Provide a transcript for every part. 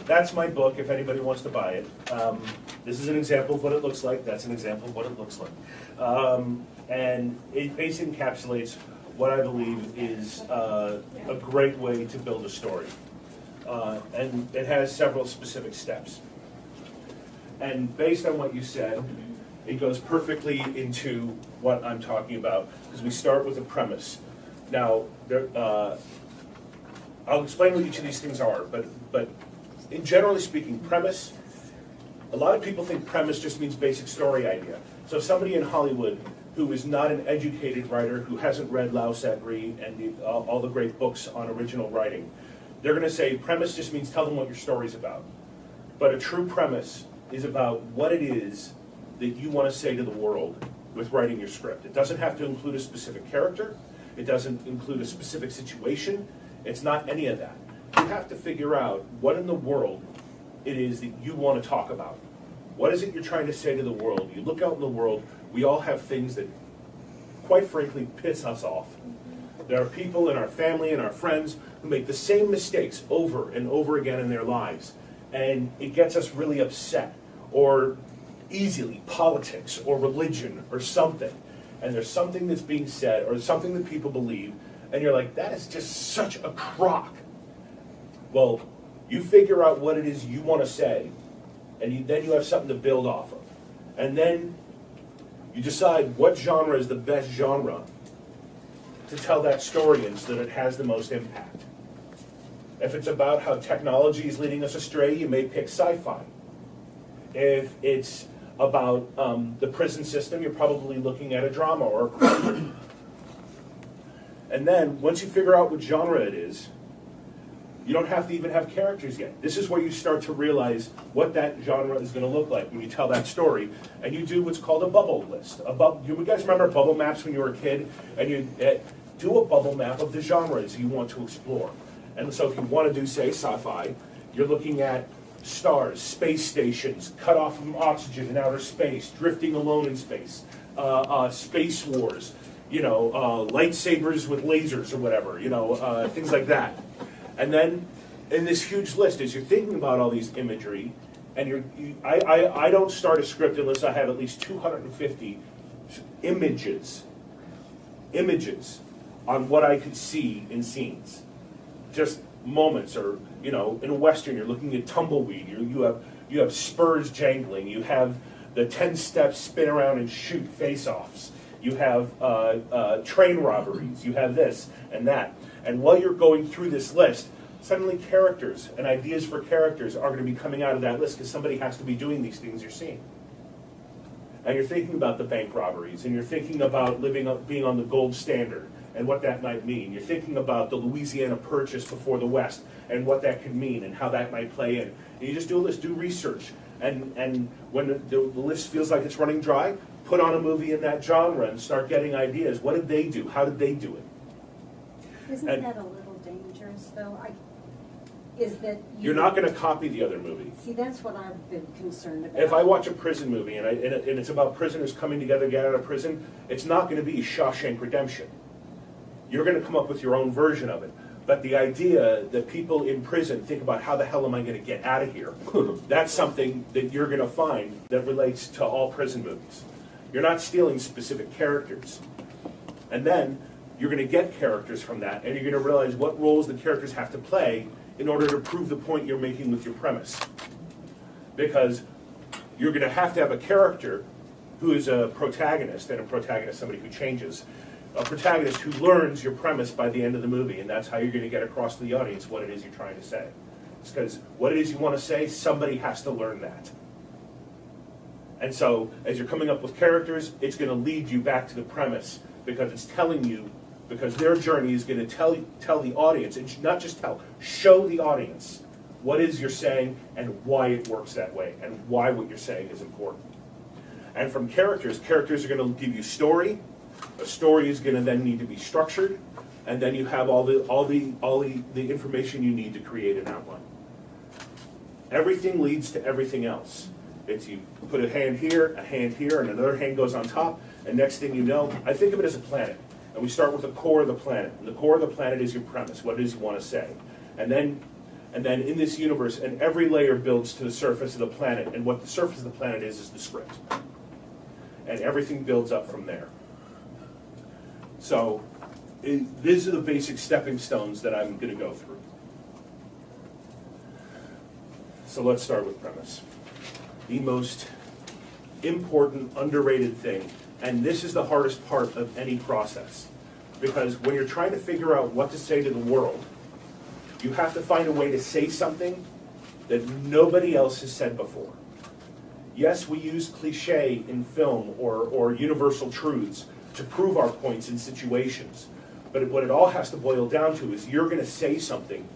that's my book if anybody wants to buy it. This is an example of what it looks like. That's an example of what it looks like. And it basically encapsulates what I believe is a great way to build a story. And it has several specific steps. And based on what you said, it goes perfectly into what I'm talking about, because we start with a premise. Now, I'll explain what each of these things are, but in generally speaking, premise, a lot of people think premise just means basic story idea. So somebody in Hollywood who is not an educated writer, who hasn't read Lao Tse and all the great books on original writing, they're going to say premise just means tell them what your story's about. But a true premise is about what it is that you want to say to the world with writing your script. It doesn't have to include a specific character. It doesn't include a specific situation. It's not any of that. You have to figure out what in the world it is that you want to talk about. What is it you're trying to say to the world? You look out in the world, we all have things that, quite frankly, piss us off. There are people in our family and our friends who make the same mistakes over and over again in their lives. And it gets us really upset, or easily, politics or religion or something. And there's something that's being said or something that people believe, and you're like, that is just such a crock. Well, you figure out what it is you want to say, and then you have something to build off of. And then you decide what genre is the best genre to tell that story in so that it has the most impact. If it's about how technology is leading us astray, you may pick sci-fi. If it's about the prison system, you're probably looking at a drama or a crime. And then, once you figure out what genre it is, you don't have to even have characters yet. This is where you start to realize what that genre is going to look like when you tell that story. And you do what's called a bubble list. You guys remember bubble maps when you were a kid? And you do a bubble map of the genres you want to explore. And so if you want to do, say, sci-fi, you're looking at stars, space stations, cut off from oxygen in outer space, drifting alone in space, space wars, lightsabers with lasers or whatever, things like that. And then in this huge list, as you're thinking about all these imagery, and I don't start a script unless I have at least 250 images on what I could see in scenes. Just moments, or in a Western, you're looking at tumbleweed, you have spurs jangling, you have the 10-step spin around and shoot face-offs, you have train robberies, you have this and that. And while you're going through this list, suddenly characters and ideas for characters are going to be coming out of that list because somebody has to be doing these things you're seeing. And you're thinking about the bank robberies, and you're thinking about being on the gold standard and what that might mean. You're thinking about the Louisiana Purchase before the West and what that could mean and how that might play in. And you just do a list, do research. And when the list feels like it's running dry, put on a movie in that genre and start getting ideas. What did they do? How did they do it? Isn't that a little dangerous, though? You're not going to copy the other movie. See, that's what I've been concerned about. If I watch a prison movie and it's about prisoners coming together to get out of prison, it's not going to be Shawshank Redemption. You're going to come up with your own version of it. But the idea that people in prison think about how the hell am I going to get out of here, that's something that you're going to find that relates to all prison movies. You're not stealing specific characters. And then you're going to get characters from that, and you're going to realize what roles the characters have to play in order to prove the point you're making with your premise. Because you're going to have a character who is a protagonist, and a protagonist, somebody who changes. A protagonist who learns your premise by the end of the movie, and that's how you're going to get across to the audience what it is you're trying to say. It's because what it is you want to say, somebody has to learn that. And so, as you're coming up with characters, it's going to lead you back to the premise, because it's telling you, because their journey is going to tell the audience, and not just show the audience what it is you're saying and why it works that way, and why what you're saying is important. And from characters are going to give you story. A story is going to then need to be structured, and then you have all the information you need to create an outline. Everything leads to everything else. It's you put a hand here, and another hand goes on top, and next thing you know, I think of it as a planet. And we start with the core of the planet. And the core of the planet is your premise, what it is you want to say. And then And then in this universe, and every layer builds to the surface of the planet, and what the surface of the planet is the script. And everything builds up from there. So these are the basic stepping stones that I'm going to go through. So let's start with premise. The most important, underrated thing, and this is the hardest part of any process, because when you're trying to figure out what to say to the world, you have to find a way to say something that nobody else has said before. Yes, we use cliche in film or universal truths to prove our points in situations, but what it all has to boil down to is you're going to say something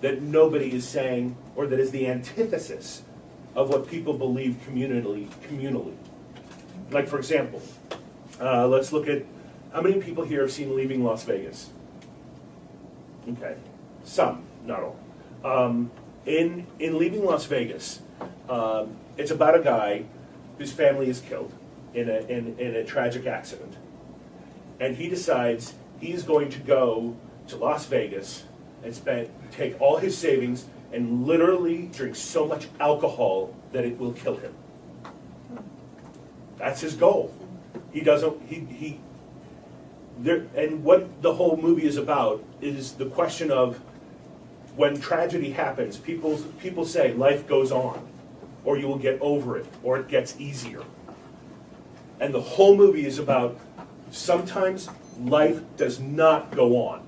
that nobody is saying, or that is the antithesis of what people believe communally. Like, for example, let's look at how many people here have seen Leaving Las Vegas? Okay, some, not all. In Leaving Las Vegas, it's about a guy whose family is killed in a tragic accident, and he decides he's going to go to Las Vegas and take all his savings and literally drink so much alcohol that it will kill him. That's his goal. He doesn't. And what the whole movie is about is the question of when tragedy happens, people say life goes on, or you will get over it, or it gets easier. And the whole movie is about sometimes life does not go on.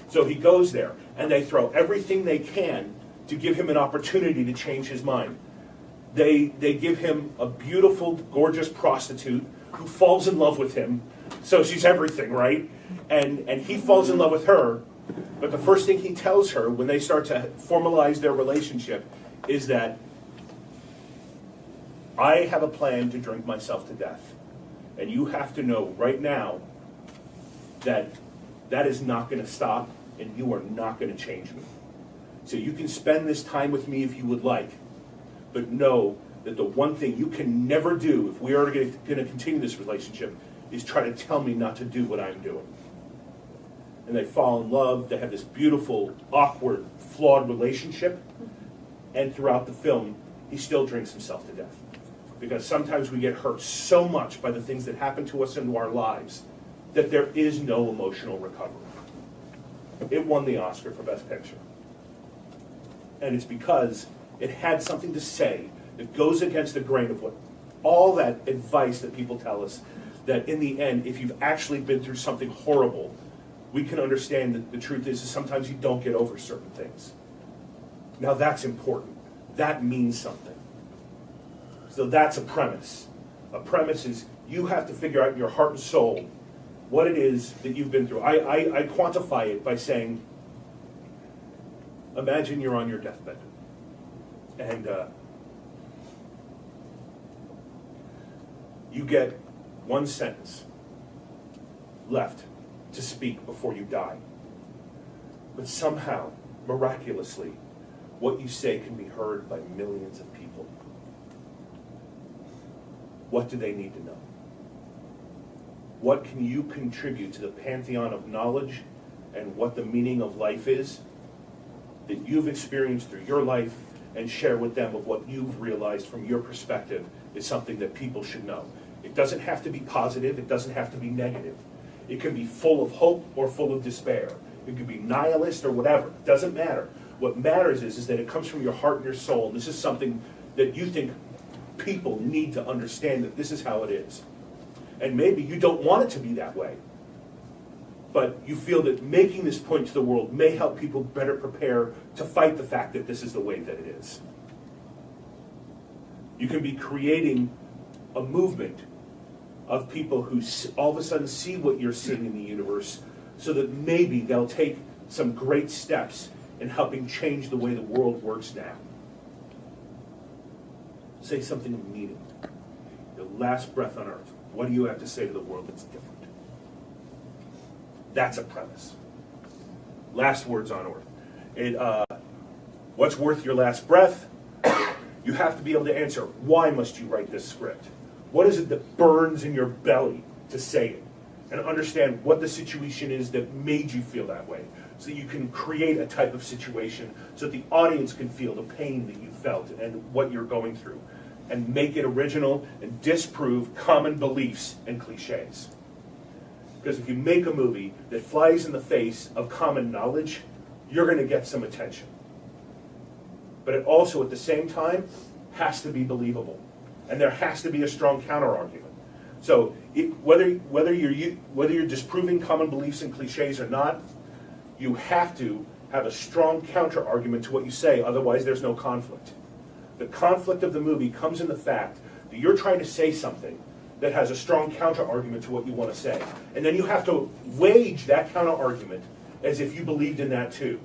So he goes there, and they throw everything they can to give him an opportunity to change his mind. They give him a beautiful, gorgeous prostitute who falls in love with him, so she's everything, right? And he falls in love with her, but the first thing he tells her when they start to formalize their relationship is that I have a plan to drink myself to death, and you have to know right now that that is not going to stop, and you are not going to change me. So you can spend this time with me if you would like, but know that the one thing you can never do if we are going to continue this relationship is try to tell me not to do what I'm doing. And they fall in love, they have this beautiful, awkward, flawed relationship, and throughout the film, he still drinks himself to death. Because sometimes we get hurt so much by the things that happen to us in our lives that there is no emotional recovery. It won the Oscar for Best Picture. And it's because it had something to say that goes against the grain of what all that advice that people tell us, that in the end, if you've actually been through something horrible, we can understand that the truth is sometimes you don't get over certain things. Now that's important. That means something. So that's a premise. A premise is you have to figure out in your heart and soul what it is that you've been through. I quantify it by saying, imagine you're on your deathbed. And you get one sentence left to speak before you die. But somehow, miraculously, what you say can be heard by millions of people. What do they need to know? What can you contribute to the pantheon of knowledge and what the meaning of life is that you've experienced through your life, and share with them of what you've realized from your perspective is something that people should know. It doesn't have to be positive, it doesn't have to be negative. It can be full of hope or full of despair. It could be nihilist or whatever. It doesn't matter. What matters is that it comes from your heart and your soul. This is something that you think people need to understand, that this is how it is. And maybe you don't want it to be that way, but you feel that making this point to the world may help people better prepare to fight the fact that this is the way that it is. You can be creating a movement of people who all of a sudden see what you're seeing in the universe, so that maybe they'll take some great steps in helping change the way the world works now. Say something of meaning. Your last breath on earth. What do you have to say to the world that's different? That's a premise. Last words on earth. What's worth your last breath? You have to be able to answer, why must you write this script? What is it that burns in your belly to say it? And understand what the situation is that made you feel that way. so that you can create a type of situation so that the audience can feel the pain that you felt and what you're going through, and make it original and disprove common beliefs and cliches. Because if you make a movie that flies in the face of common knowledge, you're going to get some attention. But it also, at the same time, has to be believable. And there has to be a strong counter-argument. So whether you're disproving common beliefs and cliches or not, you have to have a strong counter-argument to what you say, otherwise there's no conflict. The conflict of the movie comes in the fact that you're trying to say something that has a strong counter-argument to what you want to say. And then you have to wage that counter-argument as if you believed in that too.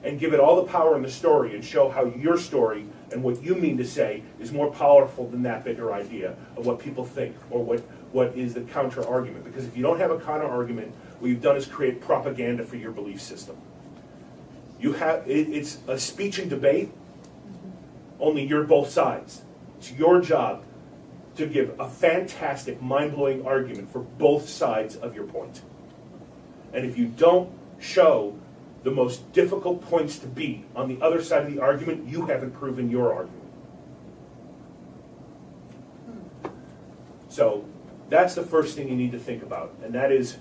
And give it all the power in the story and show how your story and what you mean to say is more powerful than that bigger idea of what people think or what is the counter-argument. Because if you don't have a counter-argument, what you've done is create propaganda for your belief system. It's a speech and debate, only you're both sides. It's your job to give a fantastic, mind-blowing argument for both sides of your point. And if you don't show the most difficult points to beat on the other side of the argument, you haven't proven your argument. So that's the first thing you need to think about, and that is,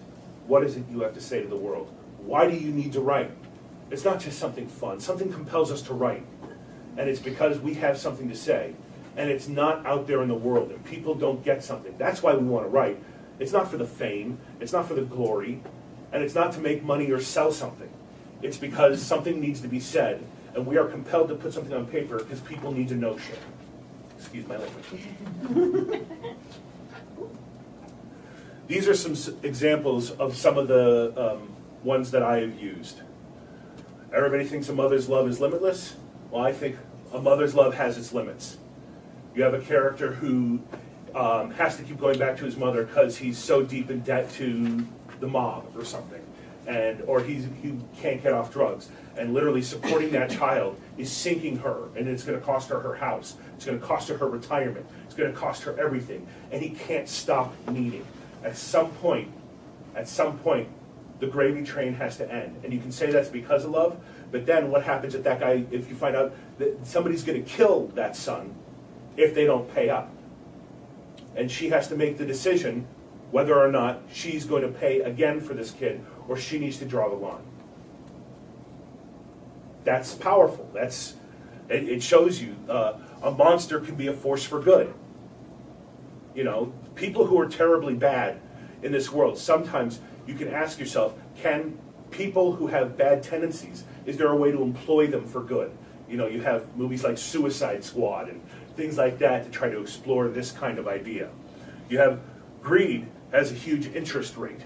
what is it you have to say to the world? Why do you need to write? It's not just something fun. Something compels us to write, and it's because we have something to say, and it's not out there in the world, and people don't get something. That's why we want to write. It's not for the fame, it's not for the glory, and it's not to make money or sell something. It's because something needs to be said, and we are compelled to put something on paper because people need to know shit. Excuse my language. These are some examples of some of the ones that I have used. Everybody thinks a mother's love is limitless. Well, I think a mother's love has its limits. You have a character who has to keep going back to his mother because he's so deep in debt to the mob or something. Or he can't get off drugs. And literally supporting that child is sinking her, and it's going to cost her her house. It's going to cost her her retirement. It's going to cost her everything. And he can't stop needing. At some point, the gravy train has to end. And you can say that's because of love, but then what happens if that guy, if you find out that somebody's going to kill that son if they don't pay up? And she has to make the decision whether or not she's going to pay again for this kid, or she needs to draw the line. That's powerful. It shows you a monster can be a force for good. You know, people who are terribly bad in this world, sometimes you can ask yourself, can people who have bad tendencies, is there a way to employ them for good? You know, you have movies like Suicide Squad and things like that to try to explore this kind of idea. You have greed has a huge interest rate.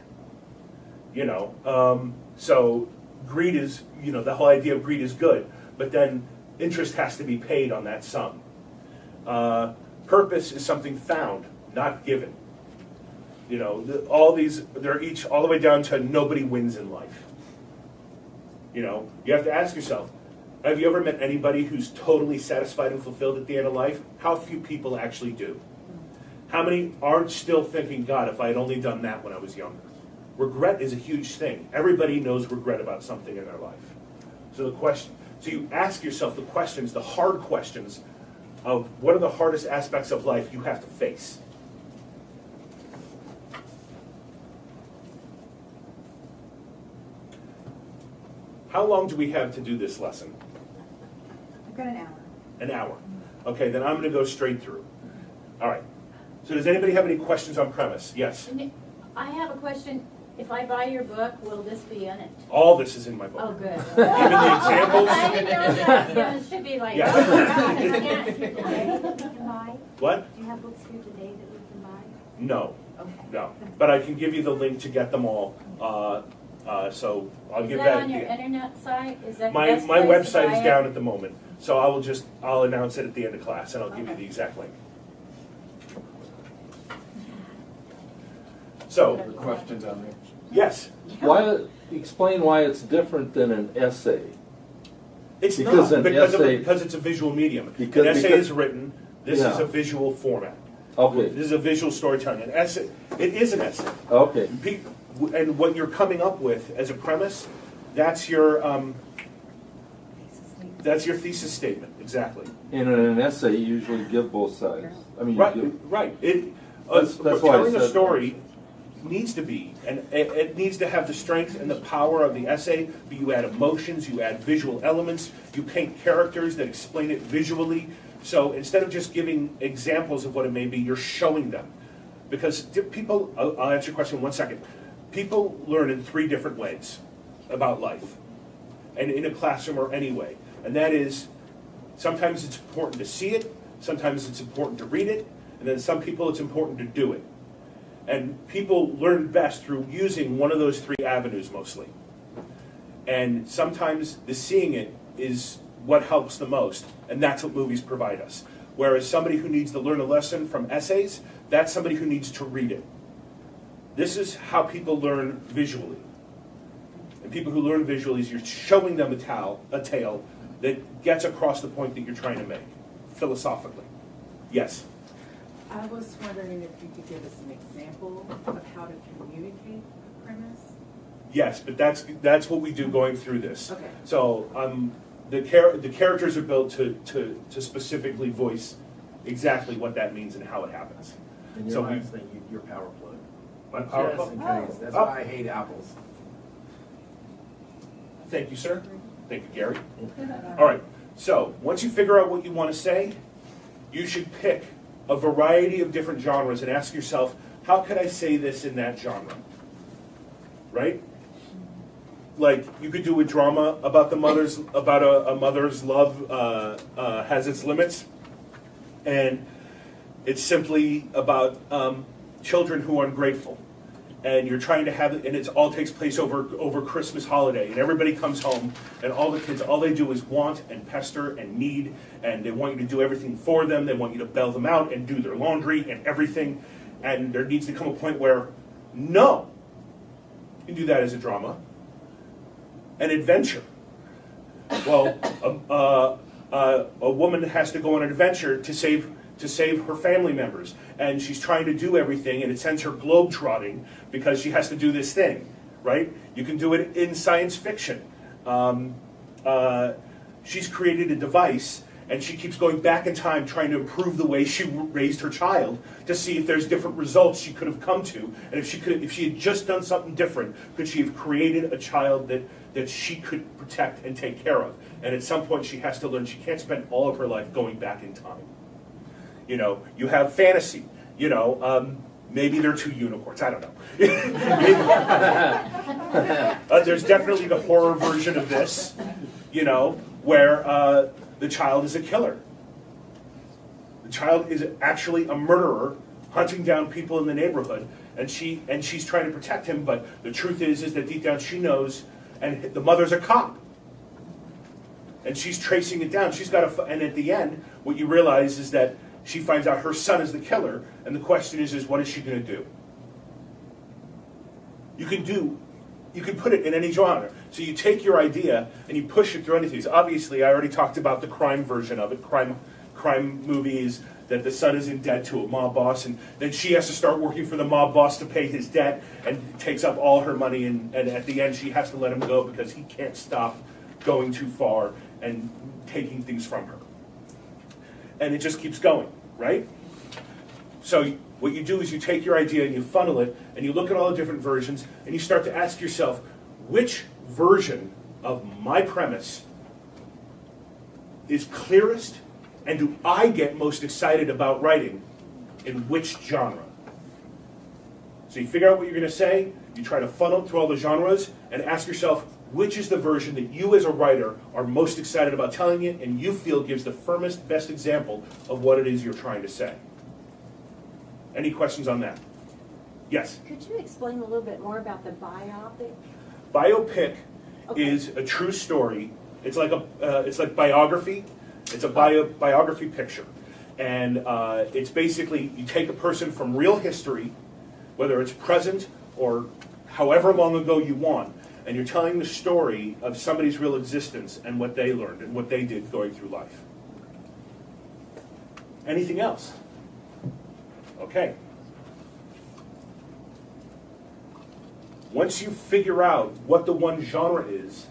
You know, so greed is, you know, the whole idea of greed is good, but then interest has to be paid on that sum. Purpose is something found, not given. You know, they're each all the way down to nobody wins in life. You know, you have to ask yourself, have you ever met anybody who's totally satisfied and fulfilled at the end of life? How few people actually do? How many aren't still thinking, God, if I had only done that when I was younger? Regret is a huge thing. Everybody knows regret about something in their life. So you ask yourself the questions, the hard questions of what are the hardest aspects of life you have to face. How long do we have to do this lesson? I've got an hour. An hour. Okay, then I'm going to go straight through. All right. So does anybody have any questions on premise? Yes? I have a question. If I buy your book, will this be in it? All this is in my book. Oh, good. Even the examples? I didn't know that. Yeah, it should be like, Yeah. oh my God, I Today can't. that we can buy? What? Do you have books here today that we can buy? No. Okay. No. But I can give you the link to get them all. So I'll Is give that that. on your internet site? Is that the My best place to website buy is it? down at the moment. So I'll announce it at the end of class, and I'll give you the exact link. So, The questions on there. yes. Explain why it's different than an essay. It's Because not an because essay- because it's a visual medium. Because- an essay because- is written. This is Yeah. a visual format. Okay. This is a visual storytelling. An essay, it is an essay. Okay. And what you're coming up with as a premise That's your thesis statement, exactly. And in an essay, you usually give both sides. I mean, Right, you give, right. That's why I Telling a said- story needs to be, and it needs to have the strength and the power of the essay, but you add emotions, you add visual elements, you paint characters that explain it visually. So instead of just giving examples of what it may be, you're showing them. Because people, I'll answer your question in 1 second. People learn in 3 different ways about life, and in a classroom or any way. And that is, sometimes it's important to see it, sometimes it's important to read it, and then some people it's important to do it. And people learn best through using one of those 3 avenues mostly. And sometimes the seeing it is what helps the most, and that's what movies provide us. Whereas somebody who needs to learn a lesson from essays, that's somebody who needs to read it. This is how people learn visually. And people who learn visually is you're showing them a tale that gets across the point that you're trying to make, philosophically. Yes? I was wondering if you could give us an example of how to communicate a premise. Yes, but that's what we do going through this. Okay. So the characters are built to specifically voice exactly what that means and how it happens. And So your we- last thing, your power plug. My power Just in plug? case. That's Oh. why I hate apples. Thank you, sir. Thank you, Gary. All right, so once you figure out what you want to say, you should pick a variety of different genres and ask yourself, how could I say this in that genre? Right? Like, you could do a drama about a mother's love has its limits, and it's simply about children who are ungrateful. And you're trying to have it, and it all takes place over Christmas holiday, and everybody comes home, and all the kids, all they do is want and pester and need, and they want you to do everything for them. They want you to bail them out and do their laundry and everything. And there needs to come a point where, no, you can do that as a drama. An adventure. Well, a woman has to go on an adventure to save her family members, and she's trying to do everything, and it sends her globe-trotting because she has to do this thing, right? You can do it in science fiction. She's created a device, and she keeps going back in time trying to improve the way she raised her child to see if there's different results she could have come to, and if she had just done something different, could she have created a child that she could protect and take care of? And at some point, she has to learn she can't spend all of her life going back in time. You know, you have fantasy. You know, maybe they're 2 unicorns. I don't know. There's definitely the horror version of this, you know, where the child is a killer. The child is actually a murderer hunting down people in the neighborhood, and she's trying to protect him. But the truth is that deep down she knows, and the mother's a cop. And she's tracing it down. And at the end, what you realize is that she finds out her son is the killer, and the question is what is she going to do? You can put it in any genre. So you take your idea and you push it through anything. So obviously, I already talked about the crime version of it. Crime movies that the son is in debt to a mob boss, and then she has to start working for the mob boss to pay his debt, and takes up all her money, and at the end she has to let him go because he can't stop going too far and taking things from her. And it just keeps going, right? So what you do is you take your idea and you funnel it, and you look at all the different versions, and you start to ask yourself, which version of my premise is clearest, and do I get most excited about writing in which genre? So you figure out what you're going to say, you try to funnel through all the genres, and ask yourself, which is the version that you as a writer are most excited about telling it, and you feel gives the firmest, best example of what it is you're trying to say? Any questions on that? Yes? Could you explain a little bit more about the biopic? Biopic Okay. is a true story. It's like biography. It's a biography picture. And it's basically, you take a person from real history, whether it's present or however long ago you want, and you're telling the story of somebody's real existence and what they learned and what they did going through life. Anything else? Okay. Once you figure out what the one genre is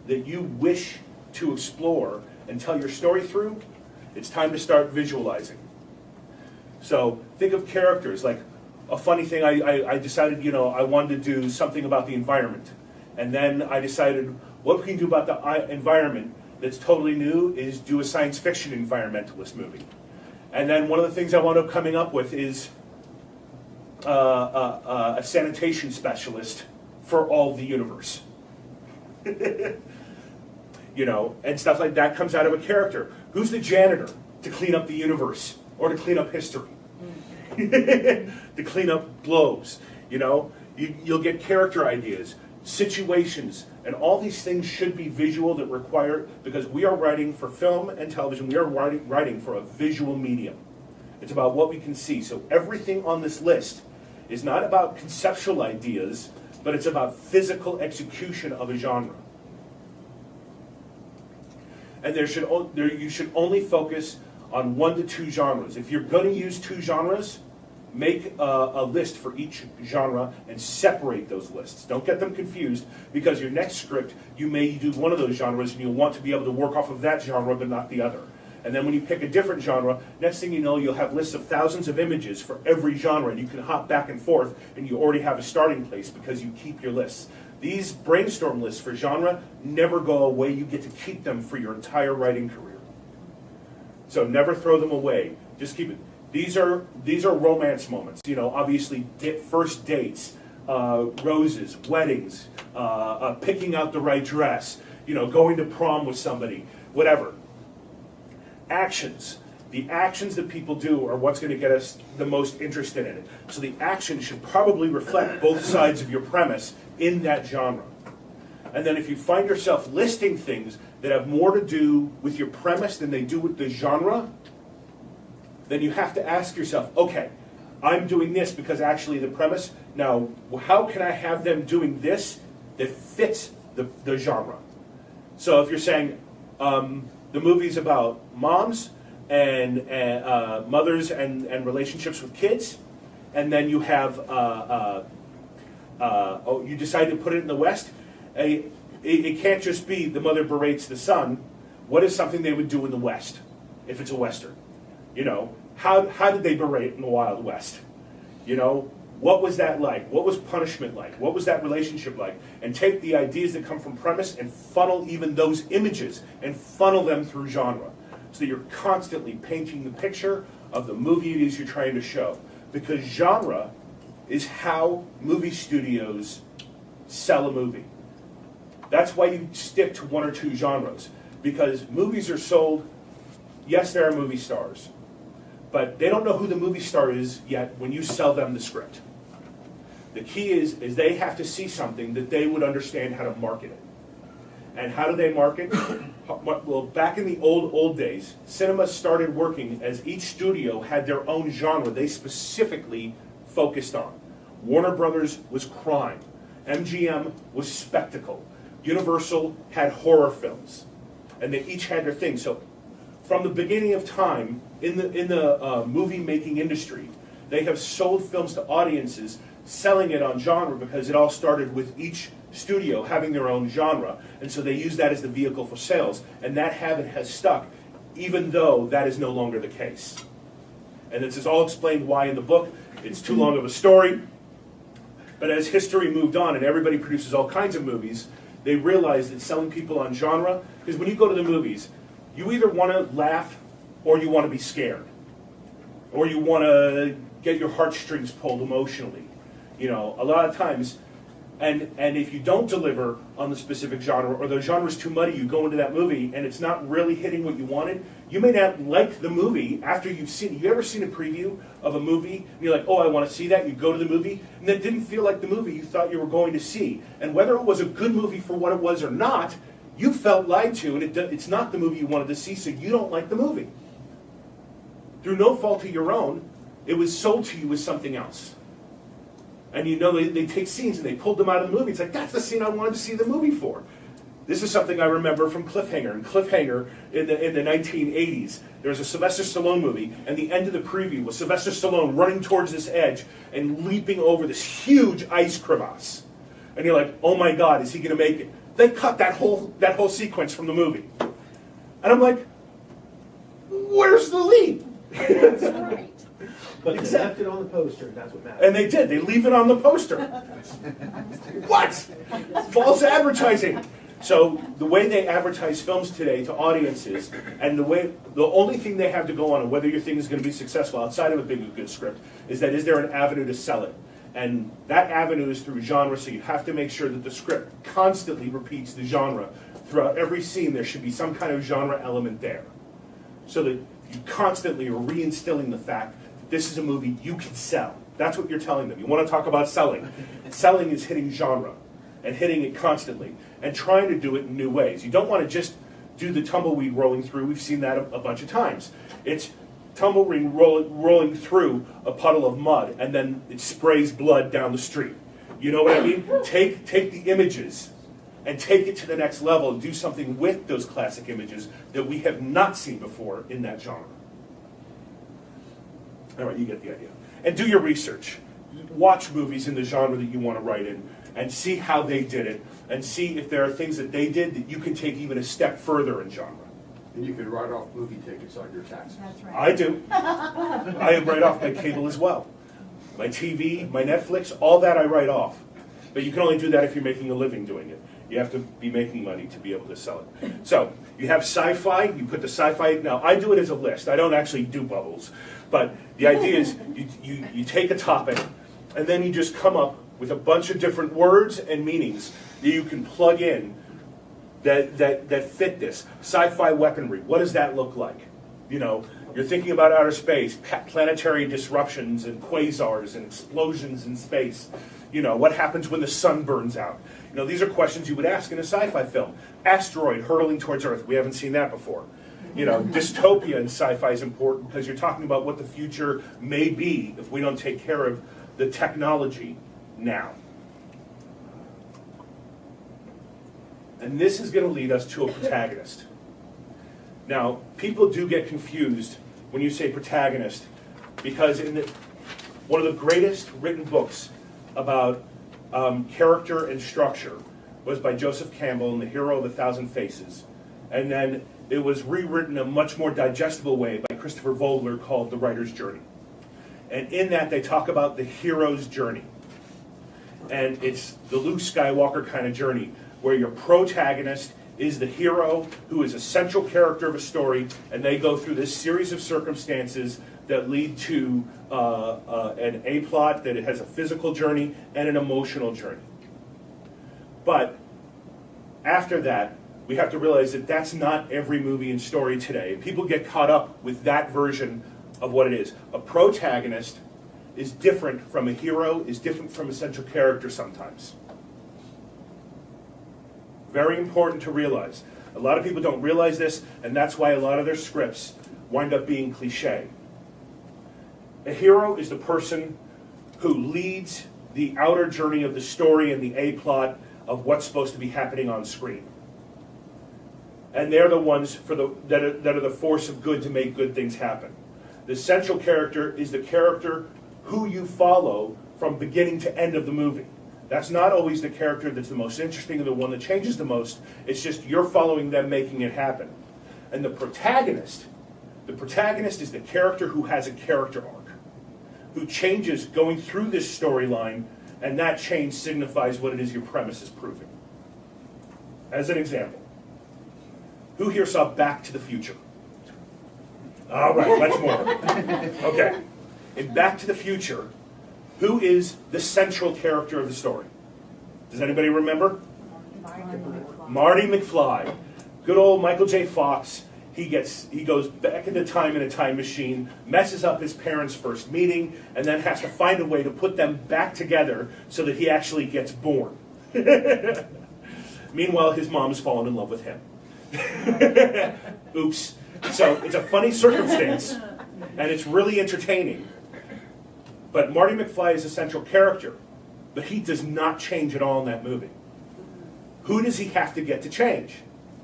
that you wish to explore and tell your story through, it's time to start visualizing. So think of characters. Like a funny thing, I decided, I wanted to do something about the environment. And then I decided what we can do about the environment that's totally new is do a science fiction environmentalist movie. And then one of the things I wound up coming up with is a sanitation specialist for all the universe. And stuff like that comes out of a character. Who's the janitor to clean up the universe or to clean up history? To clean up globes. You'll get character ideas, situations, and all these things should be visual that require, because we are writing for film and television, we are writing for a visual medium. It's about what we can see. So everything on this list is not about conceptual ideas, but it's about physical execution of a genre. And you should only focus on 1 to 2 genres. If you're going to use 2 genres, make a list for each genre and separate those lists. Don't get them confused, because your next script, you may do one of those genres and you'll want to be able to work off of that genre but not the other. And then when you pick a different genre, next thing you know, you'll have lists of thousands of images for every genre, and you can hop back and forth, and you already have a starting place because you keep your lists. These brainstorm lists for genre never go away. You get to keep them for your entire writing career. So never throw them away. Just keep it. These are romance moments. Obviously first dates, roses, weddings, picking out the right dress, going to prom with somebody, whatever. Actions. The actions that people do are what's going to get us the most interested in it. So the action should probably reflect both sides of your premise in that genre. And then if you find yourself listing things that have more to do with your premise than they do with the genre, then you have to ask yourself, okay, I'm doing this because actually the premise, now how can I have them doing this that fits the genre? So if you're saying the movie's about moms and mothers and relationships with kids, and then you have, you decide to put it in the West, it can't just be the mother berates the son. What is something they would do in the West if it's a Western? How did they berate in the Wild West? What was that like? What was punishment like? What was that relationship like? And take the ideas that come from premise and funnel even those images and funnel them through genre. So that you're constantly painting the picture of the movie it is you're trying to show. Because genre is how movie studios sell a movie. That's why you stick to 1 or 2 genres. Because movies are sold, yes, there are movie stars, but they don't know who the movie star is yet when you sell them the script. The key is they have to see something that they would understand how to market it. And how do they market? Well, back in the old days, cinema started working as each studio had their own genre they specifically focused on. Warner Brothers was crime. MGM was spectacle. Universal had horror films. And they each had their thing. So from the beginning of time, in the movie-making industry, they have sold films to audiences, selling it on genre, because it all started with each studio having their own genre, and so they use that as the vehicle for sales, and that habit has stuck, even though that is no longer the case. And this is all explained why in the book. It's too long of a story, but as history moved on and everybody produces all kinds of movies, they realized that selling people on genre, because when you go to the movies, you either want to laugh or you want to be scared, or you want to get your heartstrings pulled emotionally. A lot of times. And if you don't deliver on the specific genre, or the genre is too muddy, you go into that movie and it's not really hitting what you wanted, you may not like the movie after you've seen it. You ever seen a preview of a movie and you're like, oh, I want to see that? You go to the movie and it didn't feel like the movie you thought you were going to see. And whether it was a good movie for what it was or not, you felt lied to, and it's not the movie you wanted to see, so you don't like the movie. Through no fault of your own, it was sold to you as something else. And they take scenes and they pulled them out of the movie. It's like, that's the scene I wanted to see the movie for. This is something I remember from Cliffhanger. In Cliffhanger, in the 1980s, there was a Sylvester Stallone movie, and the end of the preview was Sylvester Stallone running towards this edge and leaping over this huge ice crevasse. And you're like, oh my God, is he going to make it? They cut that whole sequence from the movie. And I'm like, where's the lead? That's right. But they left it on the poster, that's what matters. And they did. They leave it on the poster. What? False advertising. So the way they advertise films today to audiences, and the only thing they have to go on whether your thing is going to be successful outside of a big good script is there an avenue to sell it? And that avenue is through genre, so you have to make sure that the script constantly repeats the genre. Throughout every scene, there should be some kind of genre element there. So that you constantly are reinstilling the fact that this is a movie you can sell. That's what you're telling them. You want to talk about selling. Selling is hitting genre and hitting it constantly and trying to do it in new ways. You don't want to just do the tumbleweed rolling through. We've seen that a bunch of times. It's tumbleweed rolling through a puddle of mud, and then it sprays blood down the street. You know what I mean? Take the images and take it to the next level and do something with those classic images that we have not seen before in that genre. All right, you get the idea. And do your research. Watch movies in the genre that you want to write in and see how they did it and see if there are things that they did that you can take even a step further in genre. And you can write off movie tickets on your taxes. That's right. I do. I write off my cable as well. My TV, my Netflix, all that I write off. But you can only do that if you're making a living doing it. You have to be making money to be able to sell it. So you have sci-fi, you put the sci-fi, now I do it as a list. I don't actually do bubbles. But the idea is you take a topic and then you just come up with a bunch of different words and meanings that you can plug in that fit this. Sci-fi weaponry, what does that look like? You know, you're thinking about outer space, planetary disruptions and quasars and explosions in space. You know, what happens when the sun burns out? You know, these are questions you would ask in a sci-fi film. Asteroid hurtling towards Earth, we haven't seen that before. You know, dystopia in sci-fi is important because you're talking about what the future may be if we don't take care of the technology now. And this is going to lead us to a protagonist. Now, people do get confused when you say protagonist because one of the greatest written books about character and structure was by Joseph Campbell in The Hero of a Thousand Faces. And then it was rewritten in a much more digestible way by Christopher Vogler called The Writer's Journey. And in that they talk about the hero's journey. And it's the Luke Skywalker kind of journey where your protagonist is the hero who is a central character of a story, and they go through this series of circumstances that lead to an A-plot that has a physical journey and an emotional journey. But after that, we have to realize that that's not every movie and story today. People get caught up with that version of what it is. A protagonist is different from a hero, is different from a central character sometimes. Very important to realize. A lot of people don't realize this, and that's why a lot of their scripts wind up being cliche. A hero is the person who leads the outer journey of the story and the A-plot of what's supposed to be happening on screen. And they're the ones that are the force of good to make good things happen. The central character is the character who you follow from beginning to end of the movie. That's not always the character that's the most interesting or the one that changes the most. It's just you're following them making it happen. And the protagonist is the character who has a character arc, who changes going through this storyline, and that change signifies what it is your premise is proving. As an example, who here saw Back to the Future? All right, much more. Okay. In Back to the Future, who is the central character of the story? Does anybody remember? Marty McFly. Good old Michael J. Fox. He goes back into time in a time machine, messes up his parents' first meeting, and then has to find a way to put them back together so that he actually gets born. Meanwhile, his mom's fallen in love with him. Oops. So it's a funny circumstance, and it's really entertaining. But Marty McFly is a central character, but he does not change at all in that movie. Who does he have to get to change?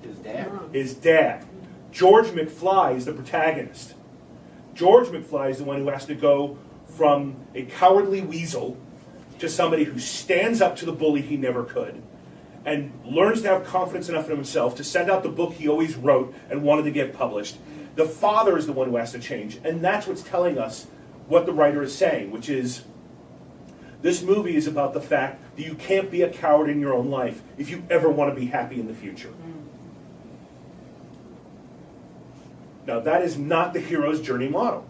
His dad. His dad. George McFly is the protagonist. George McFly is the one who has to go from a cowardly weasel to somebody who stands up to the bully he never could, and learns to have confidence enough in himself to send out the book he always wrote and wanted to get published. The father is the one who has to change, and that's what's telling us what the writer is saying, which is, this movie is about the fact that you can't be a coward in your own life if you ever want to be happy in the future. Now, that is not the hero's journey model.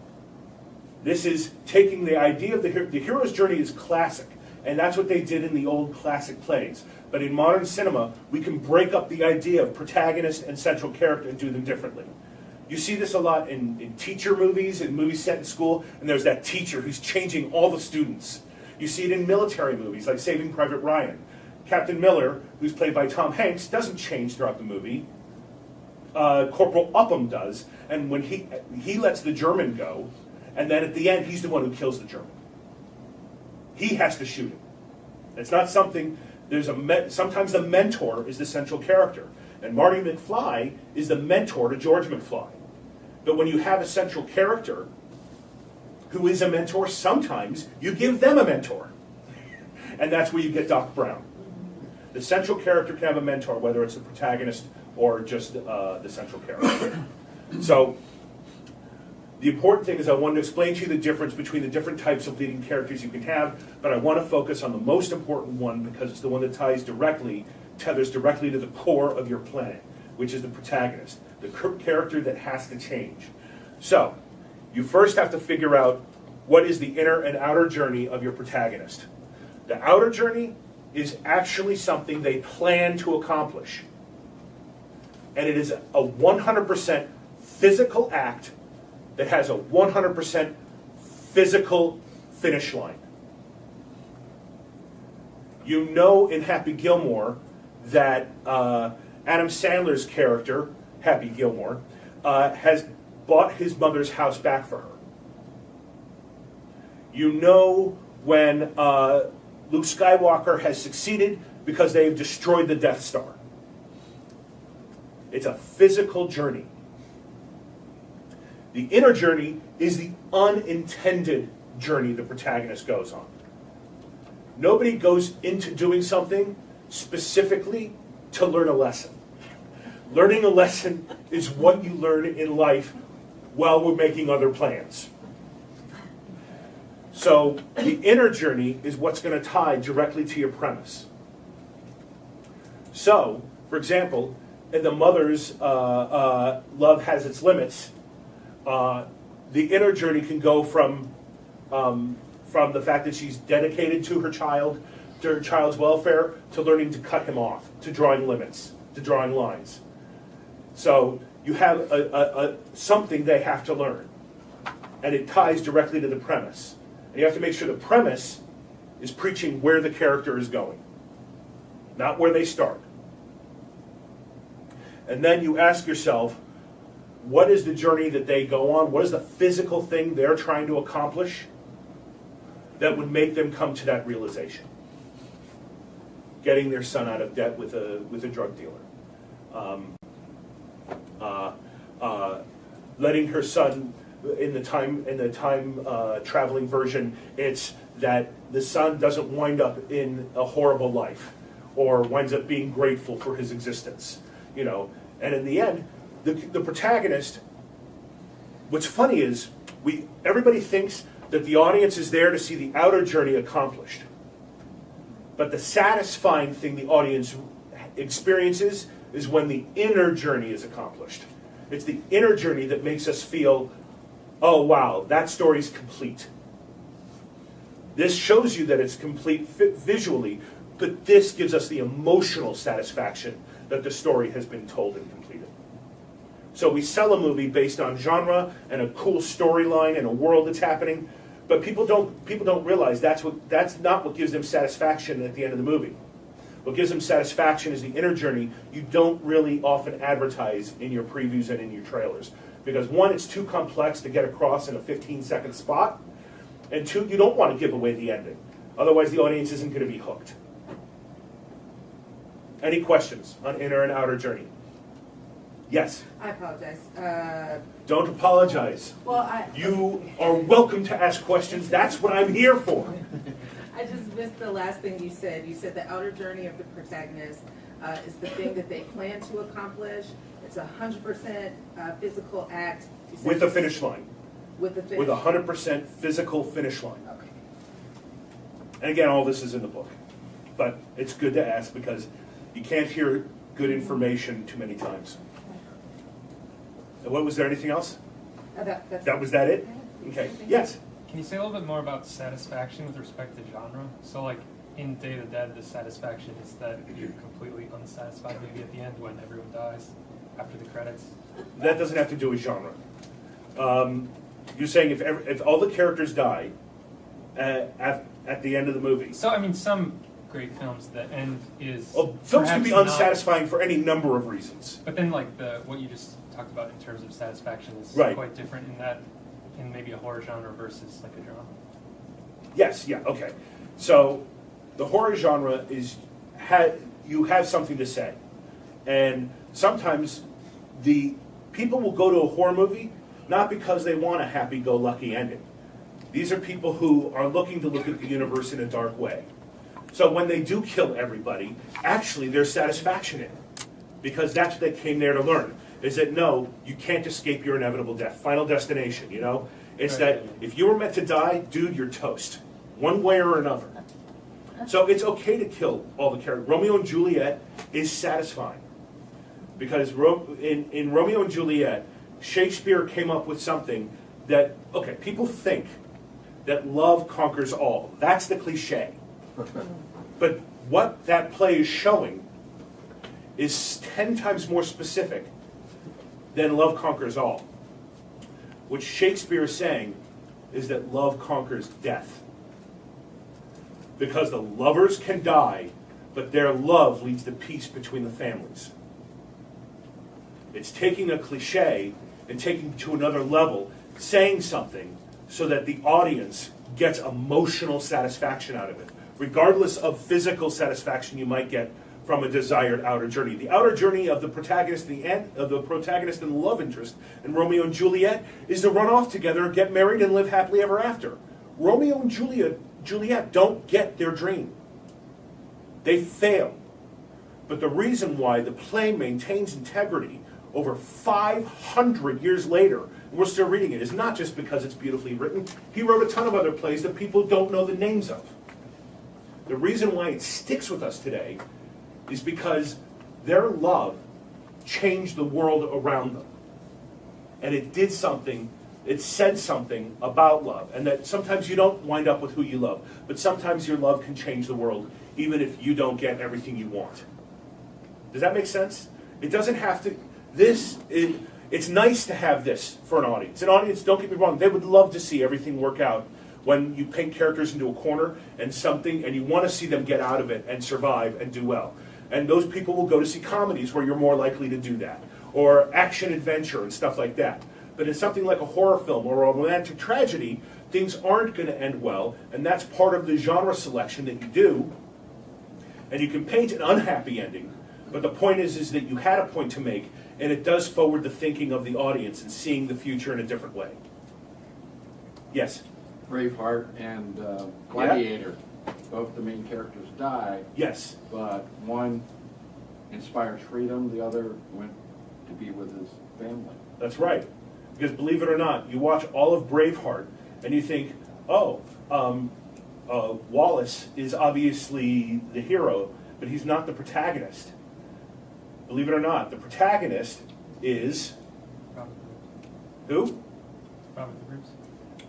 This is taking the idea of the hero's journey is classic, and that's what they did in the old classic plays. But in modern cinema, we can break up the idea of protagonist and central character and do them differently. You see this a lot in teacher movies, in movies set in school, and there's that teacher who's changing all the students. You see it in military movies, like Saving Private Ryan. Captain Miller, who's played by Tom Hanks, doesn't change throughout the movie. Corporal Upham does, and when he lets the German go, and then at the end, he's the one who kills the German. He has to shoot him. It's not something, sometimes the mentor is the central character. And Marty McFly is the mentor to George McFly. But when you have a central character who is a mentor, sometimes you give them a mentor. And that's where you get Doc Brown. The central character can have a mentor, whether it's the protagonist or just the central character. So, the important thing is I wanted to explain to you the difference between the different types of leading characters you can have, but I want to focus on the most important one because it's the one that tethers directly to the core of your planet, which is the protagonist, the character that has to change. So, you first have to figure out what is the inner and outer journey of your protagonist. The outer journey is actually something they plan to accomplish. And it is a 100% physical act that has a 100% physical finish line. You know in Happy Gilmore that Adam Sandler's character, Happy Gilmore, has bought his mother's house back for her. You know when Luke Skywalker has succeeded because they have destroyed the Death Star. It's a physical journey. The inner journey is the unintended journey the protagonist goes on. Nobody goes into doing something specifically to learn a lesson. Learning a lesson is what you learn in life while we're making other plans. So the inner journey is what's going to tie directly to your premise. So, for example, in the mother's love has its limits, the inner journey can go from the fact that she's dedicated to her child's welfare, to learning to cut him off, to drawing limits, to drawing lines. So you have something they have to learn, and it ties directly to the premise. And you have to make sure the premise is preaching where the character is going, not where they start. And then you ask yourself, what is the journey that they go on? What is the physical thing they're trying to accomplish that would make them come to that realization? Getting their son out of debt with a drug dealer. Letting her son, in the time traveling version, it's that the son doesn't wind up in a horrible life or winds up being grateful for his existence. And in the end, the protagonist, what's funny is everybody thinks that the audience is there to see the outer journey accomplished. But the satisfying thing the audience experiences is when the inner journey is accomplished. It's the inner journey that makes us feel, oh wow, that story's complete. This shows you that it's complete visually, but this gives us the emotional satisfaction that the story has been told and completed. So we sell a movie based on genre and a cool storyline and a world that's happening, but people don't realize that's not what gives them satisfaction at the end of the movie. What gives them satisfaction is the inner journey you don't really often advertise in your previews and in your trailers. Because one, it's too complex to get across in a 15-second spot, and two, you don't want to give away the ending. Otherwise the audience isn't going to be hooked. Any questions on inner and outer journey? Yes? I apologize. Don't apologize. Well, You are welcome to ask questions. That's what I'm here for. I just missed the last thing you said. You said the outer journey of the protagonist is the thing that they plan to accomplish. It's 100% physical act. You said With a finish line. With the finish. With 100% physical finish line. Okay. And again, all this is in the book. But it's good to ask because you can't hear good information too many times. And what was there anything else? That's Was that it? Okay. Yes. Can you say a little bit more about satisfaction with respect to genre? So like in Day of the Dead, the satisfaction is that you're completely unsatisfied maybe at the end when everyone dies after the credits. That doesn't have to do with genre. You're saying if all the characters die at the end of the movie. So I mean, some great films, the end is Well, films can be perhaps not- unsatisfying for any number of reasons. But then like what you just talked about in terms of satisfaction is Right. quite different in maybe a horror genre versus like a drama. Yes, yeah, okay. So the horror genre is you have something to say. And sometimes the people will go to a horror movie not because they want a happy-go-lucky ending. These are people who are looking to look at the universe in a dark way. So when they do kill everybody, actually there's satisfaction in it. Because that's what they came there to learn. Is that no, you can't escape your inevitable death. Final destination, you know? It's Right. that if you were meant to die, dude, you're toast. One way or another. So it's okay to kill all the characters. Romeo and Juliet is satisfying. Because in Romeo and Juliet, Shakespeare came up with something that, okay, people think that love conquers all. That's the cliche. But what that play is showing is 10 times more specific than love conquers all. What Shakespeare is saying is that love conquers death. Because the lovers can die, but their love leads to peace between the families. It's taking a cliche and taking it to another level, saying something so that the audience gets emotional satisfaction out of it, regardless of physical satisfaction you might get from a desired outer journey. The outer journey of the protagonist, of the protagonist and the love interest in Romeo and Juliet is to run off together, get married, and live happily ever after. Romeo and Juliet don't get their dream. They fail. But the reason why the play maintains integrity over 500 years later, and we're still reading it, is not just because it's beautifully written. He wrote a ton of other plays that people don't know the names of. The reason why it sticks with us today is because their love changed the world around them. And it did something, it said something about love. And that sometimes you don't wind up with who you love, but sometimes your love can change the world, even if you don't get everything you want. Does that make sense? It doesn't have to, it's nice to have this for an audience. An audience, don't get me wrong, they would love to see everything work out when you paint characters into a corner and you want to see them get out of it and survive and do well. And those people will go to see comedies where you're more likely to do that, or action adventure and stuff like that. But in something like a horror film or a romantic tragedy, things aren't going to end well, and that's part of the genre selection that you do. And you can paint an unhappy ending, but the point is that you had a point to make, and it does forward the thinking of the audience and seeing the future in a different way. Yes? Braveheart and Gladiator, both the main characters die, Yes. but one inspires freedom, the other went to be with his family. That's right. Because believe it or not, you watch all of Braveheart and you think, oh, Wallace is obviously the hero, but he's not the protagonist. Believe it or not, the protagonist is Robert the Bruce. who? Robert the Bruce.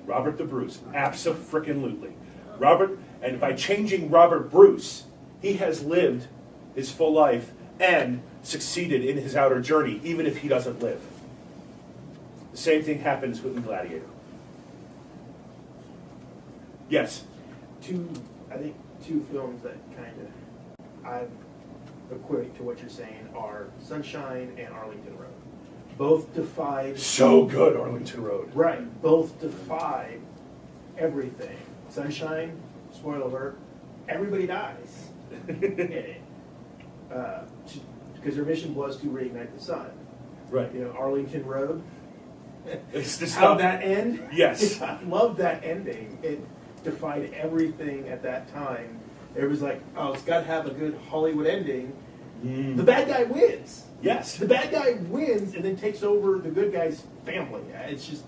Robert the Bruce. Abso-frickin-lutely. Robert, and by changing Robert Bruce, he has lived his full life and succeeded in his outer journey, even if he doesn't live. The same thing happens with the Gladiator. Yes? I think two films that kind of I equate to what you're saying are Sunshine and Arlington Road. Both defied. So good, Arlington Road. Right. Both defied everything. Sunshine, spoiler alert, everybody dies in it. Because their mission was to reignite the sun. Right. You know, Arlington Road. It's the How'd stuff. that end? Yes. I love that ending. defied everything at that time. It was like, oh, it's got to have a good Hollywood ending. The bad guy wins. Yes. The bad guy wins and then takes over the good guy's family. It's just,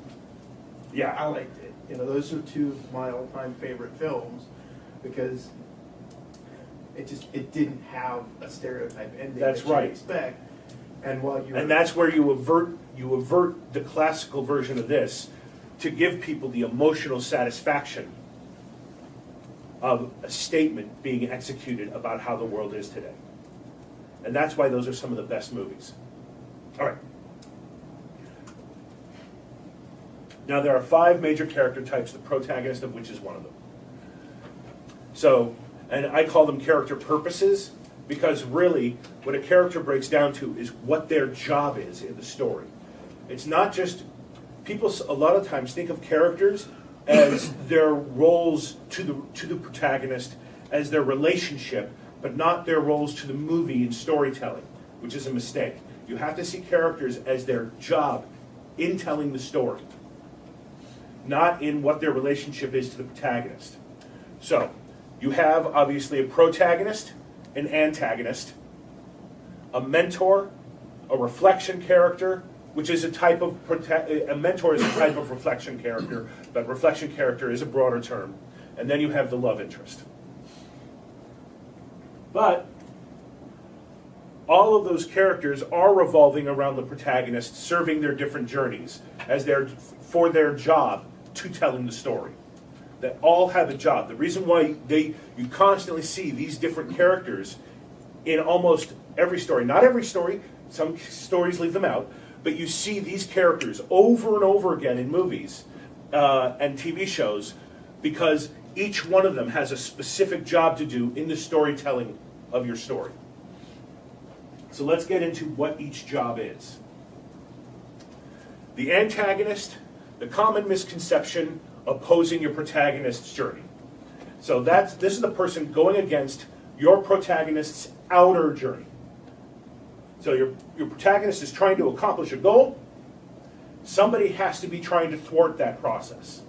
Yeah. I liked it. You know, those are two of my all-time favorite films because it didn't have a stereotype ending That's that you right. expect. And while you And that's where you avert the classical version of this to give people the emotional satisfaction of a statement being executed about how the world is today. And that's why those are some of the best movies. All right. Now there are 5 major character types, the protagonist of which is one of them. So, and I call them character purposes because really what a character breaks down to is what their job is in the story. It's not just, people a lot of times think of characters as their roles to the protagonist, as their relationship, but not their roles to the movie and storytelling, which is a mistake. You have to see characters as their job in telling the story, not in what their relationship is to the protagonist. So, you have obviously a protagonist, an antagonist, a mentor, a reflection character, which is a type of, a mentor is a type of reflection character, but reflection character is a broader term. And then you have the love interest. But all of those characters are revolving around the protagonist, serving their different journeys as for their job to telling the story. That all have a job. The reason why you constantly see these different characters in almost every story, not every story, some stories leave them out, but you see these characters over and over again in movies and TV shows because each one of them has a specific job to do in the storytelling of your story. So let's get into what each job is. The antagonist, the common misconception opposing your protagonist's journey. So this is the person going against your protagonist's outer journey. So your protagonist is trying to accomplish a goal. Somebody has to be trying to thwart that process.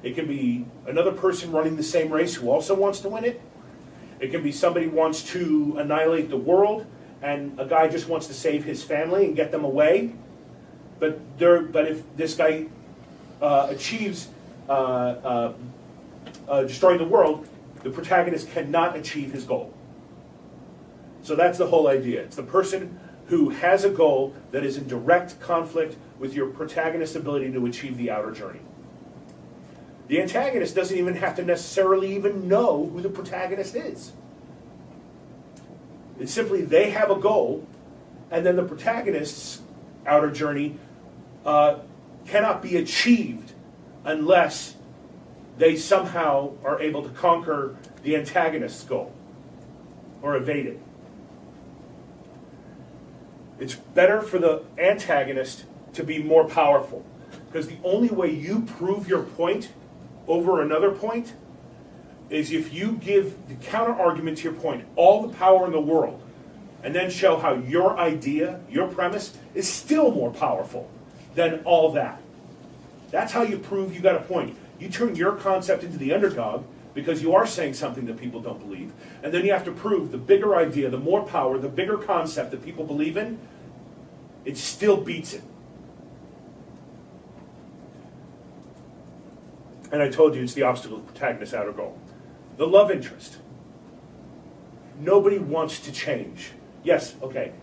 It can be another person running the same race who also wants to win it. It can be somebody wants to annihilate the world, and a guy just wants to save his family and get them away. But if this guy achieves destroying the world, the protagonist cannot achieve his goal. So that's the whole idea. It's the person who has a goal that is in direct conflict with your protagonist's ability to achieve the outer journey. The antagonist doesn't even have to necessarily even know who the protagonist is. It's simply they have a goal, and then the protagonist's outer journey cannot be achieved unless they somehow are able to conquer the antagonist's goal or evade it. It's better for the antagonist to be more powerful because the only way you prove your point over another point is if you give the counter argument to your point all the power in the world and then show how your idea, your premise, is still more powerful than all that. That's how you prove you got a point. You turn your concept into the underdog because you are saying something that people don't believe, and then you have to prove the bigger idea, the more power, the bigger concept that people believe in, it still beats it. And I told you it's the obstacle of the protagonist's outer goal. The love interest. Nobody wants to change. Yes, okay,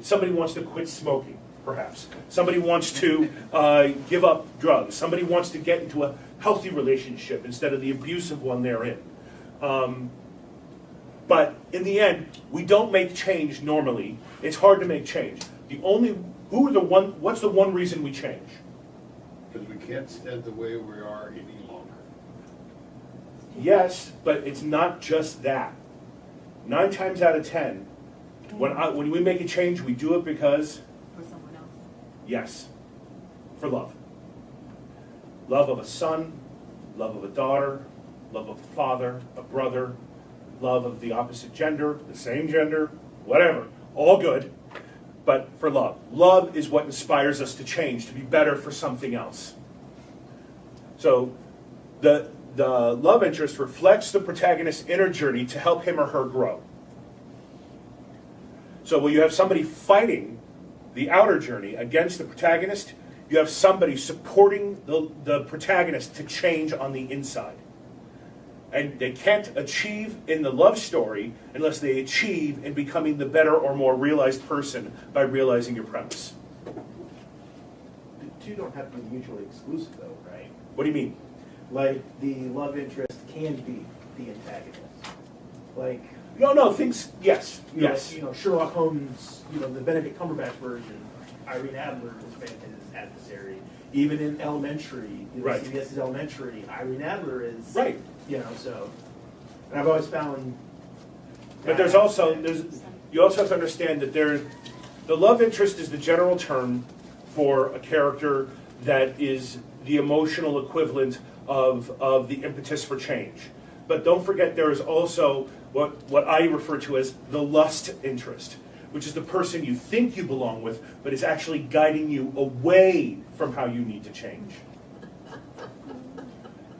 somebody wants to quit smoking, perhaps. Somebody wants to give up drugs. Somebody wants to get into a healthy relationship instead of the abusive one they're in. But in the end, we don't make change normally. It's hard to make change. What's the one reason we change? Because we can't stand the way we are any longer. Yes, but it's not just that. 9 times out of 10, when we make a change, we do it because, For someone else. yes, for love. Love of a son, love of a daughter, love of a father, a brother, love of the opposite gender, the same gender, whatever. All good, but for love. Love is what inspires us to change, to be better for something else. So the the love interest reflects the protagonist's inner journey to help him or her grow. So when you have somebody fighting the outer journey against the protagonist, you have somebody supporting the protagonist to change on the inside. And they can't achieve in the love story unless they achieve in becoming the better or more realized person by realizing your premise. The two don't have to be mutually exclusive, though, right? What do you mean? Like, the love interest can be the antagonist. Like, No, things, yes, you know, yes. you know, Sherlock Holmes, the Benedict Cumberbatch version, Irene Adler was his adversary. Even in Elementary, Right. CBS's Elementary, Irene Adler is, Right. so. And I've always found. But you also have to understand that the love interest is the general term for a character that is the emotional equivalent of the impetus for change. But don't forget there is also what I refer to as the lust interest, which is the person you think you belong with, but is actually guiding you away from how you need to change.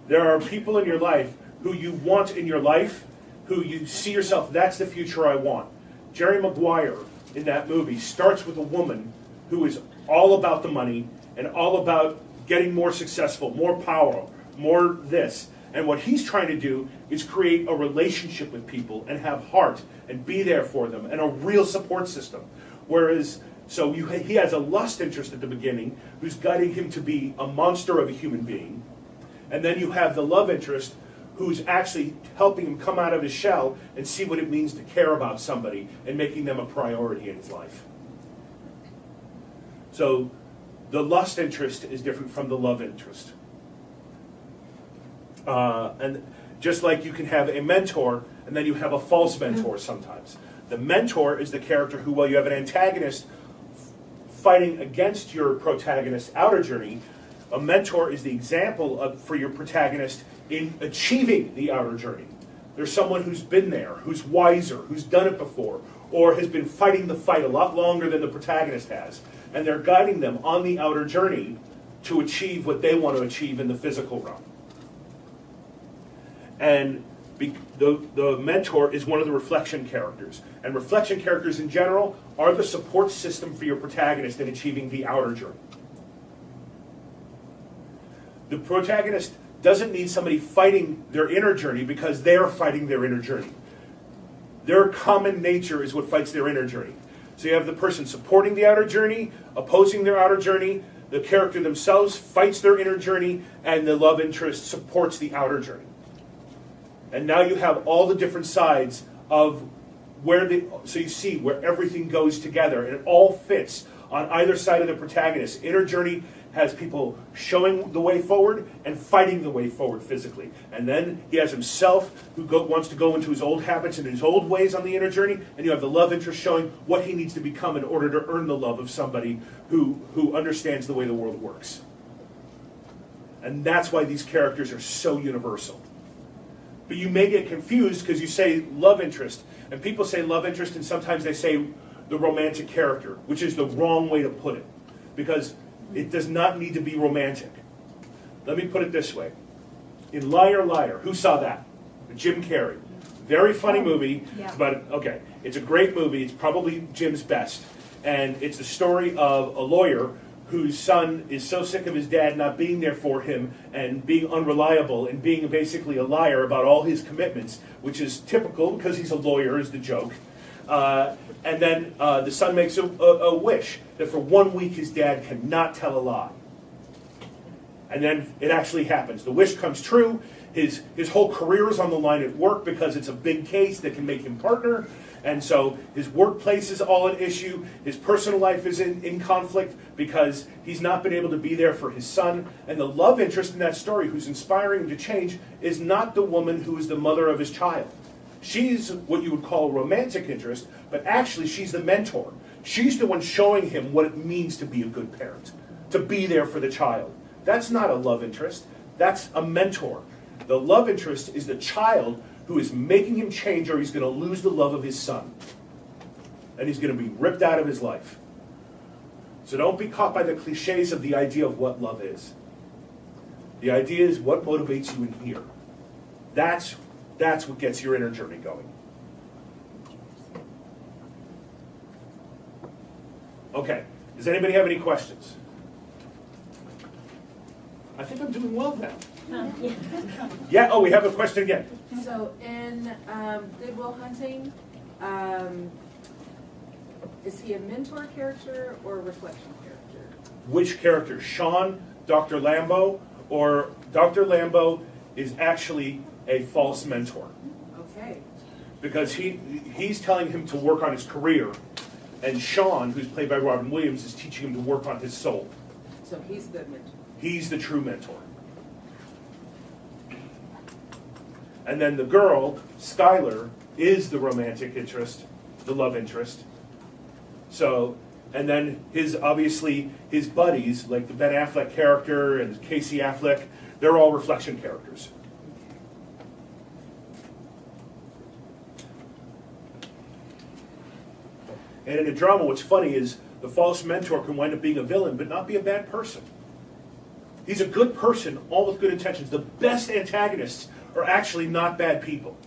There are people in your life who you want in your life, who you see yourself, that's the future I want. Jerry Maguire in that movie starts with a woman who is all about the money and all about getting more successful, more power, more this. And what he's trying to do is create a relationship with people and have heart and be there for them and a real support system. Whereas, he has a lust interest at the beginning who's guiding him to be a monster of a human being. And then you have the love interest who's actually helping him come out of his shell and see what it means to care about somebody and making them a priority in his life. So the lust interest is different from the love interest. And just like you can have a mentor and then you have a false mentor sometimes. The mentor is the character who, while you have an antagonist fighting against your protagonist's outer journey, a mentor is the example for your protagonist in achieving the outer journey. There's someone who's been there, who's wiser, who's done it before, or has been fighting the fight a lot longer than the protagonist has. And they're guiding them on the outer journey to achieve what they want to achieve in the physical realm. And the mentor is one of the reflection characters. And reflection characters in general are the support system for your protagonist in achieving the outer journey. The protagonist doesn't need somebody fighting their inner journey because they're fighting their inner journey. Their common nature is what fights their inner journey. So you have the person supporting the outer journey, opposing their outer journey, the character themselves fights their inner journey, and the love interest supports the outer journey. And now you have all the different sides of so you see where everything goes together, and it all fits on either side of the protagonist. Inner journey has people showing the way forward and fighting the way forward physically. And then he has himself who wants to go into his old habits and his old ways on the inner journey. And you have the love interest showing what he needs to become in order to earn the love of somebody who understands the way the world works. And that's why these characters are so universal. But you may get confused because you say love interest. And people say love interest and sometimes they say the romantic character, which is the wrong way to put it. Because it does not need to be romantic. Let me put it this way. In Liar, Liar, who saw that? Jim Carrey. Very funny movie. Yeah. It's a great movie. It's probably Jim's best. And it's the story of a lawyer whose son is so sick of his dad not being there for him and being unreliable and being basically a liar about all his commitments, which is typical because he's a lawyer, is the joke. And then the son makes a wish that for 1 week his dad cannot tell a lie. And then it actually happens. The wish comes true. His whole career is on the line at work because it's a big case that can make him partner. And so his workplace is all at issue. His personal life is in conflict because he's not been able to be there for his son. And the love interest in that story who's inspiring him to change is not the woman who is the mother of his child. She's what you would call a romantic interest, but actually she's the mentor. She's the one showing him what it means to be a good parent, to be there for the child. That's not a love interest. That's a mentor. The love interest is the child who is making him change or he's going to lose the love of his son. And he's going to be ripped out of his life. So don't be caught by the cliches of the idea of what love is. The idea is what motivates you in here. That's what gets your inner journey going. Okay, does anybody have any questions? I think I'm doing well now. Yeah, oh, we have a question again. So in Good Will Hunting, is he a mentor character or a reflection character? Which character, Sean, Dr. Lambo, or Dr. Lambo is actually a false mentor? Okay. Because he's telling him to work on his career, and Sean, who's played by Robin Williams, is teaching him to work on his soul. So he's the mentor. He's the true mentor. And then the girl, Skylar, is the romantic interest, the love interest. So, and then obviously his buddies, like the Ben Affleck character and Casey Affleck, they're all reflection characters. And in a drama, what's funny is the false mentor can wind up being a villain, but not be a bad person. He's a good person, all with good intentions. The best antagonists are actually not bad people.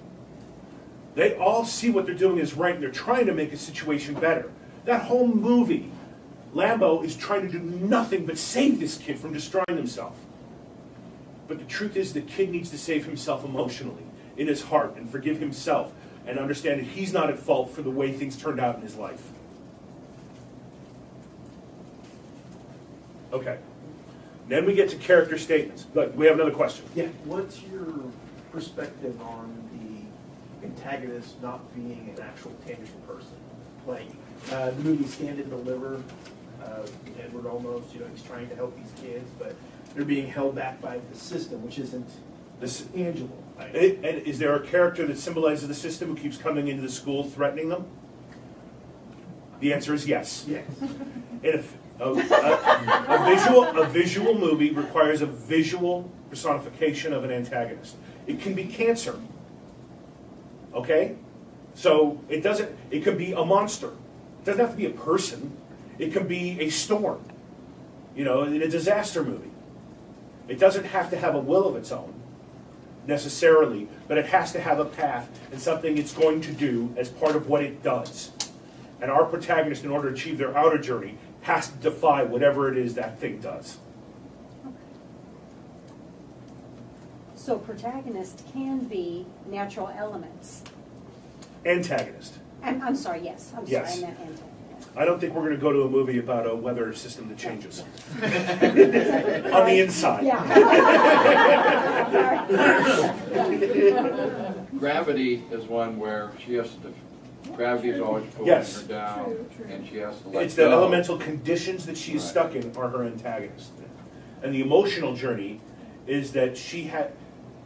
They all see what they're doing is right, and they're trying to make a situation better. That whole movie, Lambo is trying to do nothing but save this kid from destroying himself. But the truth is the kid needs to save himself emotionally, in his heart, and forgive himself, and understand that he's not at fault for the way things turned out in his life. Okay. Then we get to character statements. Look, we have another question. Yeah, what's your perspective on the antagonist not being an actual tangible person? Like, the movie Stand and Deliver, Edward Olmos, he's trying to help these kids, but they're being held back by the system, which isn't tangible. And is there a character that symbolizes the system who keeps coming into the school threatening them? The answer is yes. Yes. And a visual movie requires a visual personification of an antagonist. It can be cancer. Okay? So it could be a monster. It doesn't have to be a person. It can be a storm. In a disaster movie. It doesn't have to have a will of its own, necessarily, but it has to have a path and something it's going to do as part of what it does. And our protagonist, in order to achieve their outer journey, has to defy whatever it is that thing does. So protagonist can be natural elements. Antagonist. I'm sorry, yes, I'm sorry, Yes. I meant antagonist. I don't think we're going to go to a movie about a weather system that changes. On the inside. Yeah. Gravity is one where she has to, gravity is always pulling Yes. her down, and she has to let It's go. the elemental conditions that she is Right. stuck in are her antagonist. And the emotional journey is that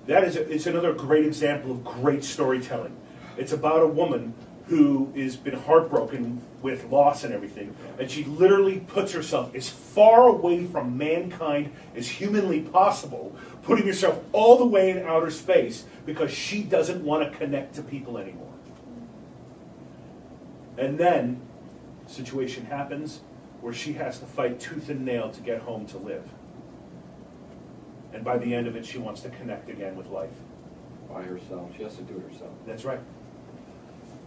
it's another great example of great storytelling. It's about a woman who has been heartbroken with loss and everything, and she literally puts herself as far away from mankind as humanly possible, putting herself all the way in outer space because she doesn't want to connect to people anymore. And then a situation happens where she has to fight tooth and nail to get home to live. And by the end of it, she wants to connect again with life. By herself, she has to do it herself. That's right.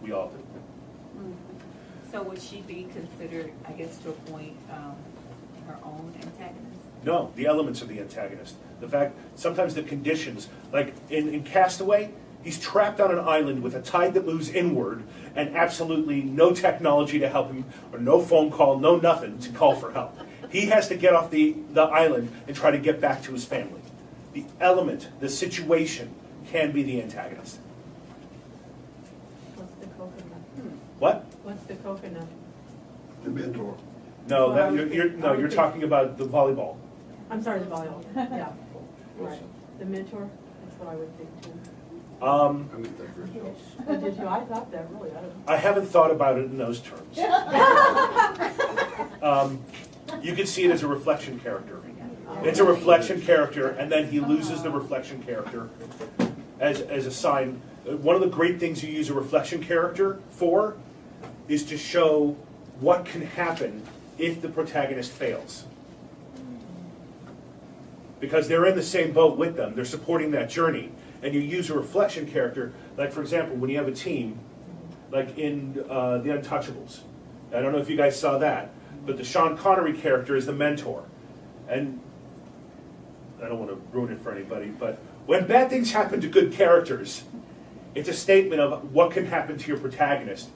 We all do. So would she be considered, I guess, to a point, her own antagonist? No, the elements are the antagonist. The fact, sometimes the conditions, like in Castaway, he's trapped on an island with a tide that moves inward and absolutely no technology to help him, or no phone call, no nothing to call for help. He has to get off the island and try to get back to his family. The element, the situation, can be the antagonist. What's the coconut? What? What's the coconut? The mentor. No, you're talking about the volleyball. I'm sorry, the volleyball. Yeah, right. The mentor, that's what I would think too. I meant that for yourself. But did you, I thought that really, I don't know. I haven't thought about it in those terms. You can see it as a reflection character. It's a reflection character, and then he loses the reflection character as a sign. One of the great things you use a reflection character for is to show what can happen if the protagonist fails. Because they're in the same boat with them. They're supporting that journey. and you use a reflection character, like for example, when you have a team, like in The Untouchables. I don't know if you guys saw that, but the Sean Connery character is the mentor. And I don't want to ruin it for anybody, but when bad things happen to good characters, it's a statement of what can happen to your protagonist.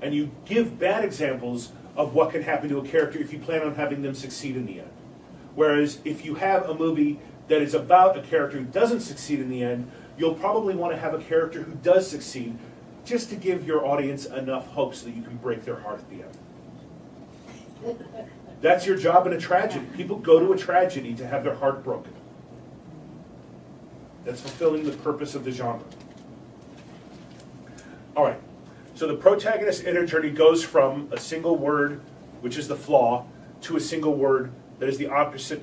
And you give bad examples of what can happen to a character if you plan on having them succeed in the end. Whereas if you have a movie that is about a character who doesn't succeed in the end, you'll probably want to have a character who does succeed, just to give your audience enough hope so that you can break their heart at the end. That's your job in a tragedy. People go to a tragedy to have their heart broken. That's fulfilling the purpose of the genre. All right, so the protagonist's inner journey goes from a single word, which is the flaw, to a single word that is the opposite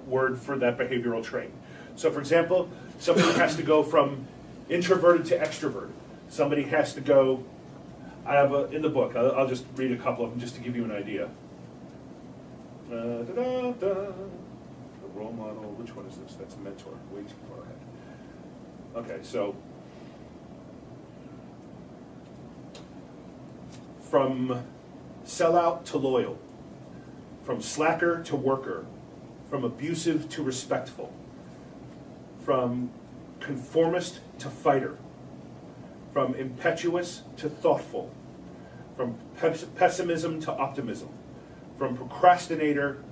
word for that behavioral trait. So for example, somebody has to go from introverted to extrovert. Somebody has to go, in the book, I'll just read a couple of them just to give you an idea. The role model, which one is this? That's mentor, way too far ahead. Okay, so from sellout to loyal, from slacker to worker, from abusive to respectful, from conformist to fighter, from impetuous to thoughtful, from pessimism to optimism, from procrastinator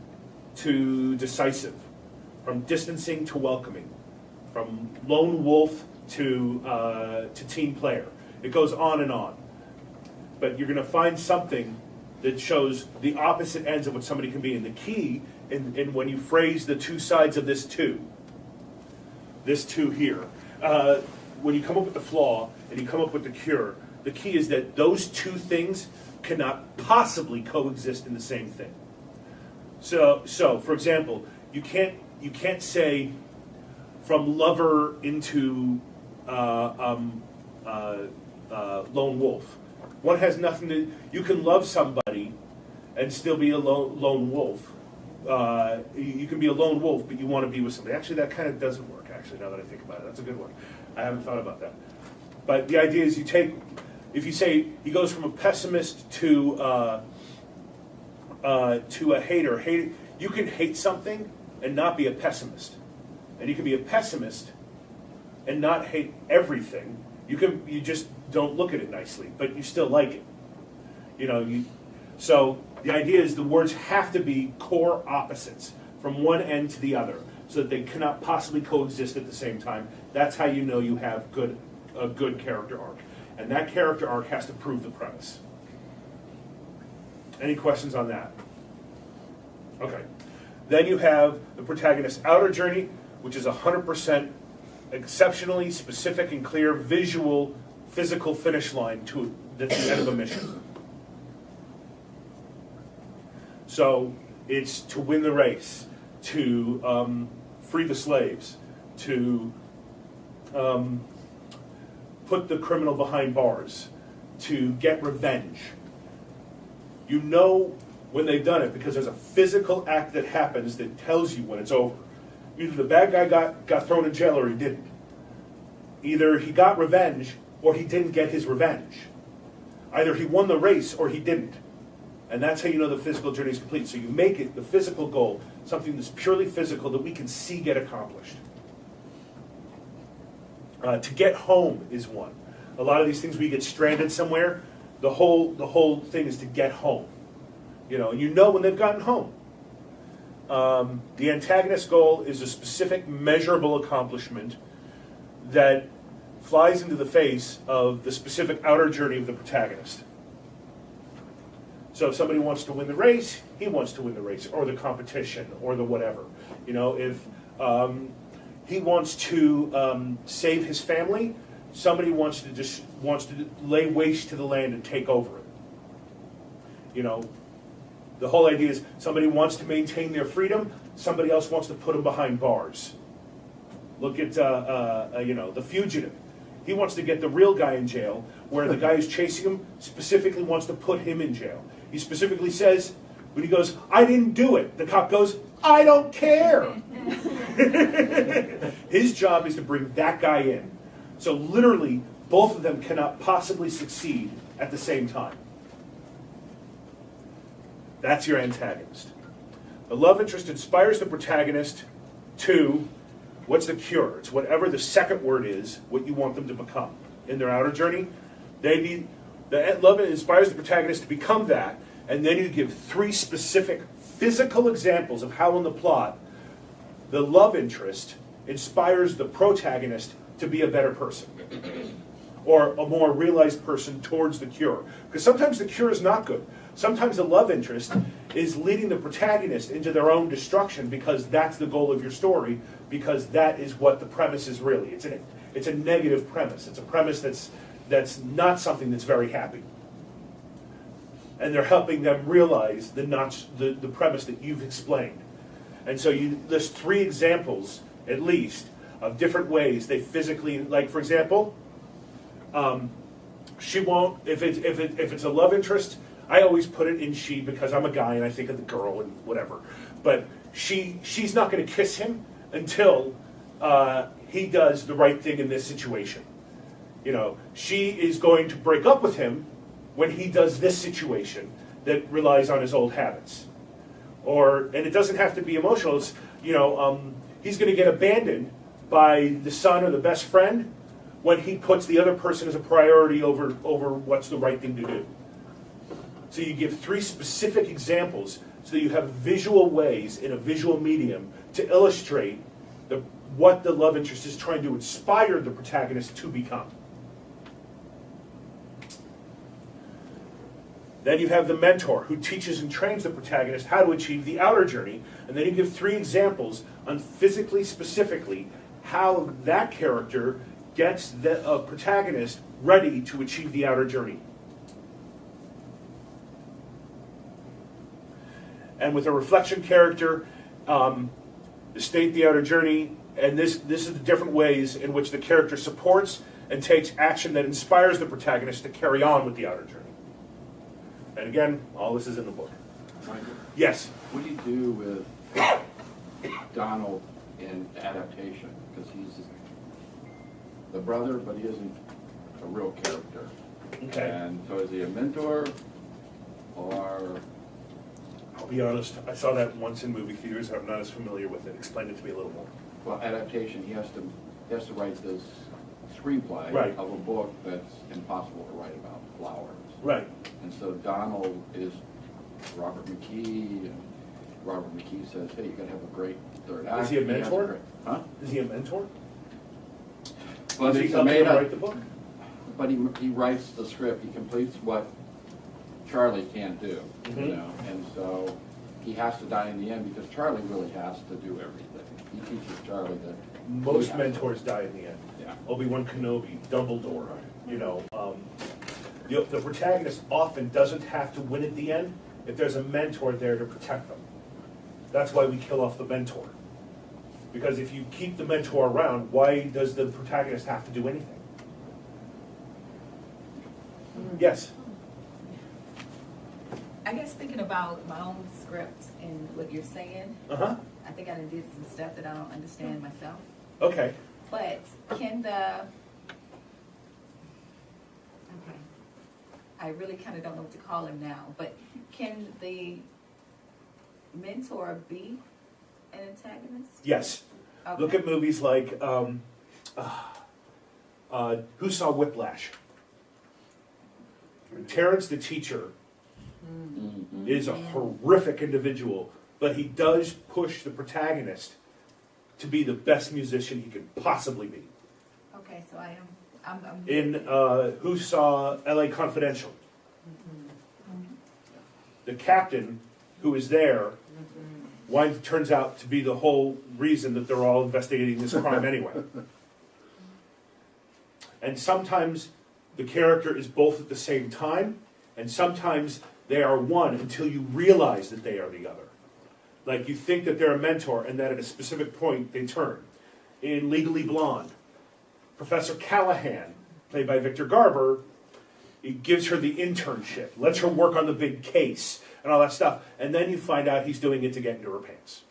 to decisive, from distancing to welcoming, from lone wolf to team player. It goes on and on. But you're going to find something that shows the opposite ends of what somebody can be. And the key in when you phrase the two sides of this two here, when you come up with the flaw and you come up with the cure, the key is that those two things cannot possibly coexist in the same thing. So for example, you can't say from lover into lone wolf. One has nothing to. You can love somebody and still be a lone wolf. You can be a lone wolf, but you want to be with somebody. Actually, that kind of doesn't work. Actually, now that I think about it, that's a good one. I haven't thought about that. But the idea is if you say he goes from a pessimist to a hater. You can hate something and not be a pessimist, and you can be a pessimist and not hate everything. You just don't look at it nicely, but you still like it. So the idea is the words have to be core opposites from one end to the other, so that they cannot possibly coexist at the same time. That's how you know you have a good character arc. And that character arc has to prove the premise. Any questions on that? Okay. Then you have the protagonist's outer journey, which is 100% exceptionally specific and clear visual, physical finish line to the end of a mission. So it's to win the race, to free the slaves, to put the criminal behind bars, to get revenge. You know when they've done it because there's a physical act that happens that tells you when it's over. Either the bad guy got thrown in jail or he didn't. Either he got revenge or he didn't get his revenge. Either he won the race or he didn't. And that's how you know the physical journey is complete. So you make it the physical goal, something that's purely physical that we can see get accomplished. To get home is one. A lot of these things we get stranded somewhere, the whole thing is to get home. And you know when they've gotten home. The antagonist goal is a specific measurable accomplishment that flies into the face of the specific outer journey of the protagonist. So if somebody wants to win the race, he wants to win the race, or the competition, or the whatever. If he wants to save his family, somebody wants to lay waste to the land and take over it. The whole idea is somebody wants to maintain their freedom, somebody else wants to put them behind bars. Look at The Fugitive. He wants to get the real guy in jail, where the guy who's chasing him specifically wants to put him in jail. He specifically says, when he goes, "I didn't do it," the cop goes, "I don't care." His job is to bring that guy in. So literally, both of them cannot possibly succeed at the same time. That's your antagonist. The love interest inspires the protagonist to, what's the cure? It's whatever the second word is, what you want them to become. In their outer journey, the love inspires the protagonist to become that, and then you give 3 specific physical examples of how in the plot the love interest inspires the protagonist to be a better person or a more realized person towards the cure. Because sometimes the cure is not good. Sometimes the love interest is leading the protagonist into their own destruction because that's the goal of your story, because that is what the premise is really. It's a negative premise. It's a premise that's not something that's very happy. And they're helping them realize the premise that you've explained. And so you list 3 examples, at least, of different ways they physically, like for example, she won't, if it's a love interest, I always put it in she because I'm a guy and I think of the girl and whatever. But she's not going to kiss him until he does the right thing in this situation. You know, she is going to break up with him when he does this situation that relies on his old habits. And it doesn't have to be emotional. It's, he's going to get abandoned by the son or the best friend when he puts the other person as a priority over what's the right thing to do. So you give 3 specific examples so that you have visual ways in a visual medium to illustrate what the love interest is trying to inspire the protagonist to become. Then you have the mentor who teaches and trains the protagonist how to achieve the outer journey. And then you give 3 examples on physically, specifically, how that character gets the protagonist ready to achieve the outer journey. And with a reflection character, state the outer journey, and this is the different ways in which the character supports and takes action that inspires the protagonist to carry on with the outer journey. And again, all this is in the book. Michael, Yes? what do you do with Donald in adaptation? Because he's the brother, but he isn't a real character. Okay. And so is he a mentor, or? I'll be honest, I saw that once in movie theaters, and I'm not as familiar with it. Explain it to me a little more. Well, adaptation, he has to write this screenplay Right. of a book that's impossible to write about flowers. Right. And so Donald is Robert McKee, and Robert McKee says, hey, you gotta have a great third act. Is he a has mentor? great- Huh? Is he a mentor? Well, Does he it's help made him up, write the book? but he writes the script, he completes what Charlie can't do, Mhm. you know, and so he has to die in the end because Charlie really has to do everything. He teaches Charlie that. Most mentors die in the end. Yeah. Obi-Wan Kenobi, Dumbledore, the protagonist often doesn't have to win at the end if there's a mentor there to protect them. That's why we kill off the mentor. Because if you keep the mentor around, why does the protagonist have to do anything? Yes? I guess thinking about my own script and what you're saying, Uh-huh. I think I done did some stuff that I don't understand myself. Okay. But can I really kind of don't know what to call him now, but can the mentor be an antagonist? Yes. Okay. Look at movies like, Who Saw Whiplash? Terrence the teacher Mhm. is a horrific individual, but he does push the protagonist to be the best musician he could possibly be. Okay, so I'm In Who Saw L.A. Confidential? The captain who is there turns out to be the whole reason that they're all investigating this crime anyway. And sometimes the character is both at the same time, and sometimes they are one until you realize that they are the other. Like you think that they're a mentor, and that at a specific point they turn. In Legally Blonde, Professor Callahan, played by Victor Garber, he gives her the internship, lets her work on the big case, and all that stuff. And then you find out he's doing it to get into her pants.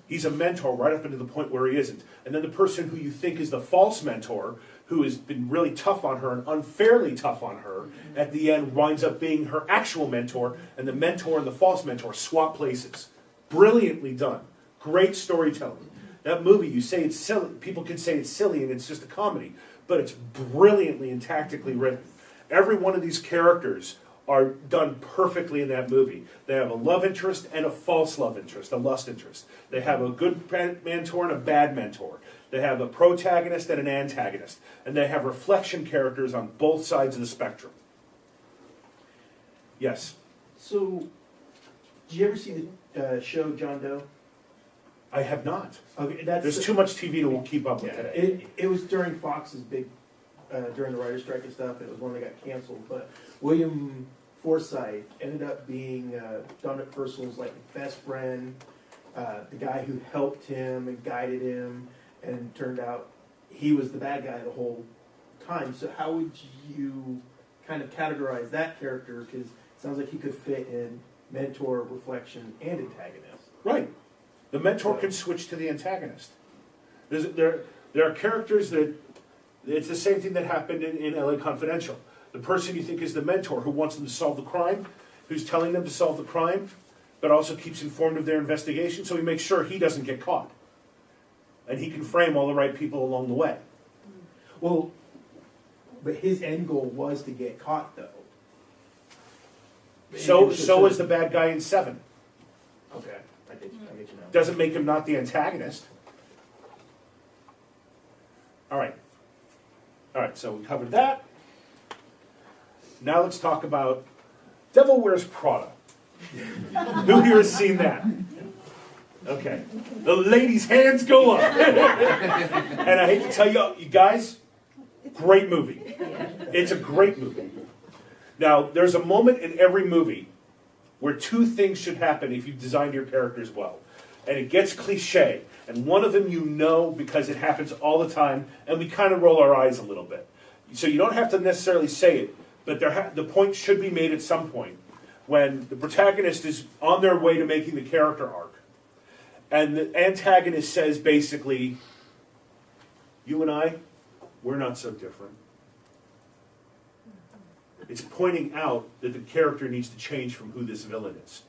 He's a mentor right up into the point where he isn't. And then the person who you think is the false mentor, who has been really tough on her and unfairly tough on her, at the end winds up being her actual mentor, and the mentor and the false mentor swap places. Brilliantly done. Great storytelling. That movie, you say it's silly, people can say it's silly and it's just a comedy, but it's brilliantly and tactically written. Every one of these characters are done perfectly in that movie. They have a love interest and a false love interest, a lust interest. They have a good mentor and a bad mentor. They have a protagonist and an antagonist. And they have reflection characters on both sides of the spectrum. Yes? So, did you ever see the show John Doe? I have not. Okay, There's too much TV to keep up with today. It was during Fox's big, during the writer's strike and stuff, and it was one that got canceled. But William Forsythe ended up being Dominic Purcell's like best friend, the guy who helped him and guided him, and it turned out he was the bad guy the whole time. So how would you kind of categorize that character? Because it sounds like he could fit in mentor, reflection, and antagonist. Right. The mentor can switch to the antagonist. There are characters that, it's the same thing that happened in LA Confidential. The person you think is the mentor who wants them to solve the crime, who's telling them to solve the crime, but also keeps informed of their investigation, so he makes sure he doesn't get caught. And he can frame all the right people along the way. Well, but his end goal was to get caught, though. So is the bad guy in Seven. Okay, I get you now. Doesn't make him not the antagonist. All right, so we covered that. Now let's talk about Devil Wears Prada. Who here has seen that? Okay. The ladies' hands go up. And I hate to tell you guys, great movie. It's a great movie. Now, there's a moment in every movie where two things should happen if you've designed your characters well. And it gets cliche. And one of them you know because it happens all the time, and we kind of roll our eyes a little bit. So you don't have to necessarily say it, but the point should be made at some point when the protagonist is on their way to making the character arc. And the antagonist says basically, you and I, we're not so different. It's pointing out that the character needs to change from who this villain is.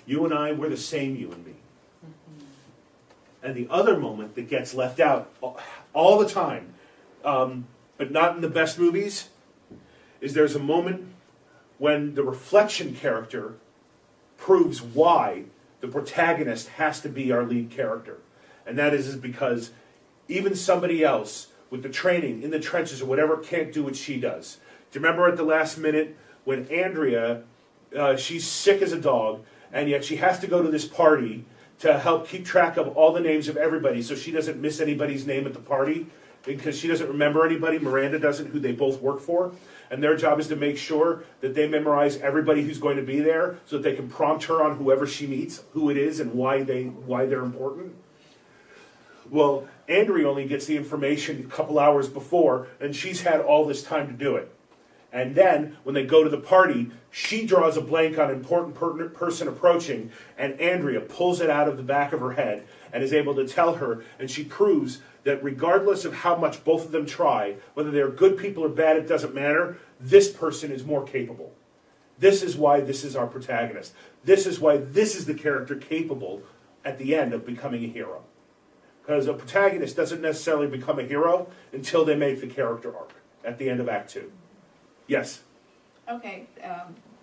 You and I, we're the same you and me. And the other moment that gets left out all the time, but not in the best movies, is there's a moment when the reflection character proves why the protagonist has to be our lead character. And that is because even somebody else with the training in the trenches or whatever can't do what she does. Do you remember at the last minute when Andrea, she's sick as a dog, and yet she has to go to this party to help keep track of all the names of everybody so she doesn't miss anybody's name at the party because she doesn't remember anybody. Miranda doesn't, who they both work for. And their job is to make sure that they memorize everybody who's going to be there so that they can prompt her on whoever she meets, who it is, and why they're important. Well, Andrea only gets the information a couple hours before, and she's had all this time to do it. And then, when they go to the party, she draws a blank on important person approaching, and Andrea pulls it out of the back of her head and is able to tell her, and she proves that regardless of how much both of them try, whether they're good people or bad, it doesn't matter, this person is more capable. This is why this is our protagonist. This is why this is the character capable at the end of becoming a hero. Because a protagonist doesn't necessarily become a hero until they make the character arc at the end of Act 2. Yes? Okay,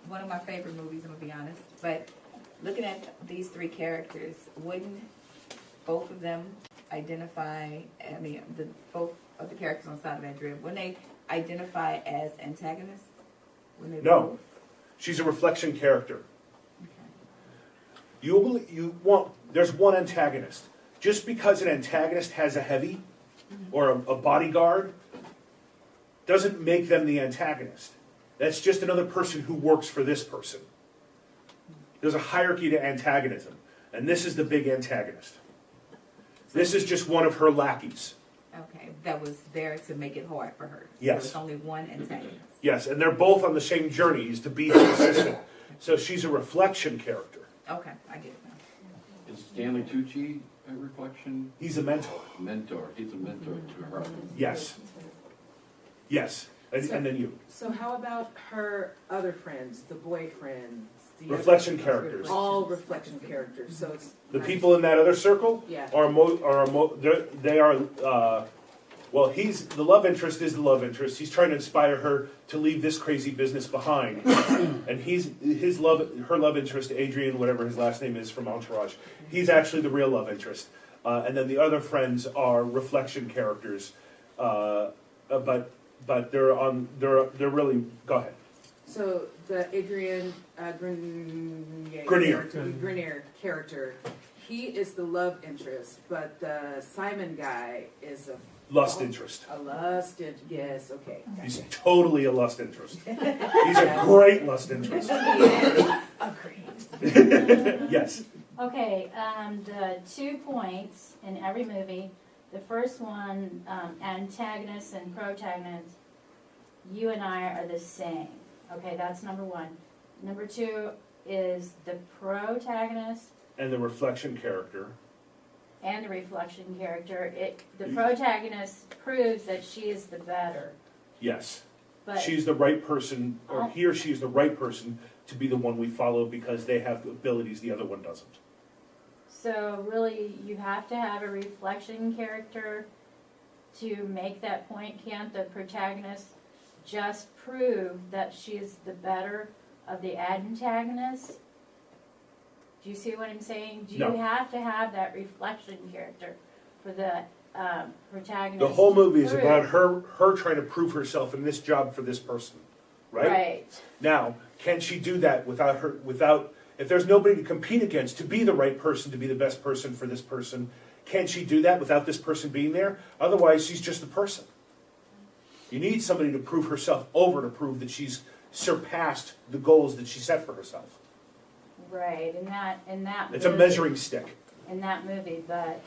one of my favorite movies, I'm going to be honest. But looking at these three characters, wouldn't both of them identify, both of the characters on the side of Andrea, wouldn't they identify as antagonists? No. She's a reflection character. Okay. There's one antagonist. Just because an antagonist has a heavy or a bodyguard doesn't make them the antagonist. That's just another person who works for this person. There's a hierarchy to antagonism, and this is the big antagonist. This is just one of her lackeys. Okay, that was there to make it hard for her. Yes. So it's only one antagonist. Yes, and they're both on the same journey, is to be her assistant. So she's a reflection character. Okay, I get it now. Stanley Tucci a reflection? He's a mentor. Mentor. He's a mentor to her. Yes. Yes. And then you. So how about her other friends, the boyfriend? Reflection characters. All reflection characters, so it's. The people in that other circle Yeah. they are well, the love interest is the love interest. He's trying to inspire her to leave this crazy business behind. And her love interest, Adrian, whatever his last name is from Entourage, he's actually the real love interest. And then the other friends are reflection characters. But they're really, go ahead. So the Adrian Grenier character, he is the love interest, but the Simon guy is a Lust interest. A lust interest, yes, okay. He's totally a lust interest. He's a great lust interest. Yes. Okay, the 2 points in every movie. The first one, antagonist and protagonist, you and I are the same. Okay, that's number 1. Number 2 is the protagonist And the reflection character. and the reflection character. The protagonist proves that she is the better. Yes. But She's the right person, or he or she is the right person to be the one we follow because they have abilities the other one doesn't. so really, you have to have a reflection character to make that point. Can't the protagonist just prove that she is the better of the antagonist? Do you see what I'm saying? Do you No. have to have that reflection character for the protagonist? The whole movie is to about prove? her trying to prove herself in this job for this person, right? Right. Now, can she do that without if there's nobody to compete against to be the right person, to be the best person for this person? Can she do that without this person being there? Otherwise, she's just a person. You need somebody to prove herself over, to prove that she's surpassed the goals that she set for herself. Right. In that. It's a measuring stick. In that movie, but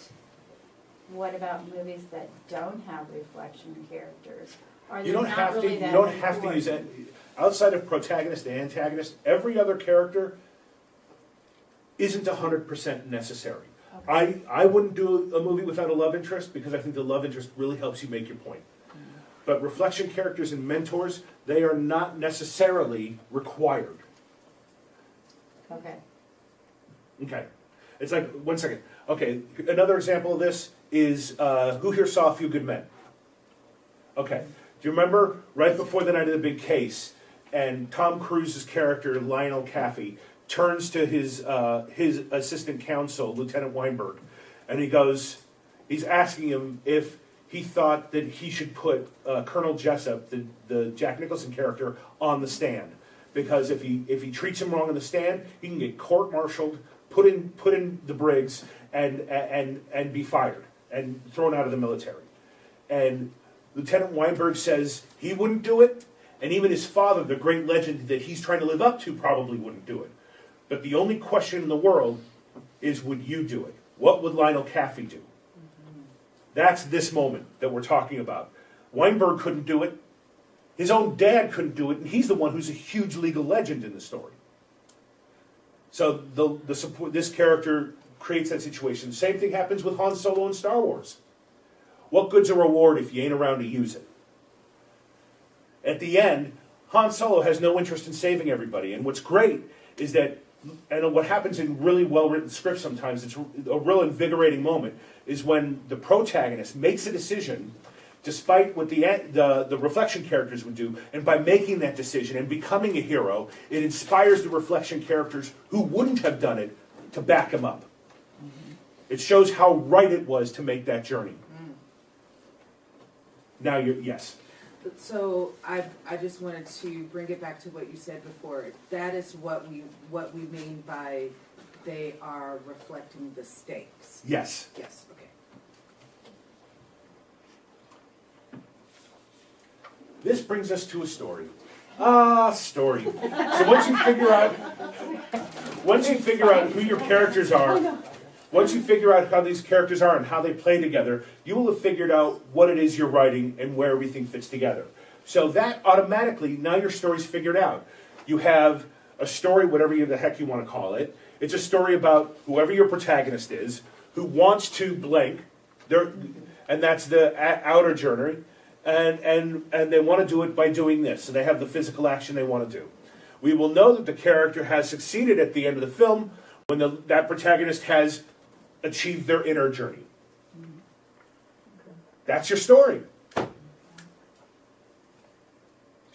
what about movies that don't have reflection characters? Are they You don't not have to. really You that don't have to use important? it. Outside of protagonist and antagonist, every other character isn't 100% necessary. Okay. I wouldn't do a movie without a love interest because I think the love interest really helps you make your point. But reflection characters and mentors, they are not necessarily required. Okay. Okay. It's like, one second. Okay, another example of this is who here saw A Few Good Men? Okay. Do you remember right before the night of the big case, and Tom Cruise's character, Lionel Caffey, turns to his assistant counsel, Lieutenant Weinberg, and he's asking him if he thought that he should put Colonel Jessup, the Jack Nicholson character, on the stand. Because if he treats him wrong on the stand, he can get court-martialed, put in the brigs, and be fired and thrown out of the military. And Lieutenant Weinberg says he wouldn't do it, and even his father, the great legend that he's trying to live up to, probably wouldn't do it. But the only question in the world is, would you do it? What would Lionel Caffey do? That's this moment that we're talking about. Weinberg couldn't do it. His own dad couldn't do it, and he's the one who's a huge legal legend in the story. So this character creates that situation. Same thing happens with Han Solo in Star Wars. What good's a reward if you ain't around to use it? At the end, Han Solo has no interest in saving everybody. And what's great is that, and what happens in really well-written scripts sometimes, it's a real invigorating moment, is when the protagonist makes a decision, despite what the reflection characters would do, and by making that decision and becoming a hero, it inspires the reflection characters who wouldn't have done it to back him up. It shows how right it was to make that journey. Now yes. So I just wanted to bring it back to what you said before. That is what we mean by they are reflecting the stakes. Yes. Yes. Okay. This brings us to a story. Story. So once you figure out who your characters are, once you figure out how these characters are and how they play together, you will have figured out what it is you're writing and where everything fits together. So that automatically, now your story's figured out. You have a story, whatever the heck you want to call it. It's a story about whoever your protagonist is, who wants to blank, and that's the outer journey, and they want to do it by doing this, and they have the physical action they want to do. We will know that the character has succeeded at the end of the film when that protagonist has achieved their inner journey. That's your story. So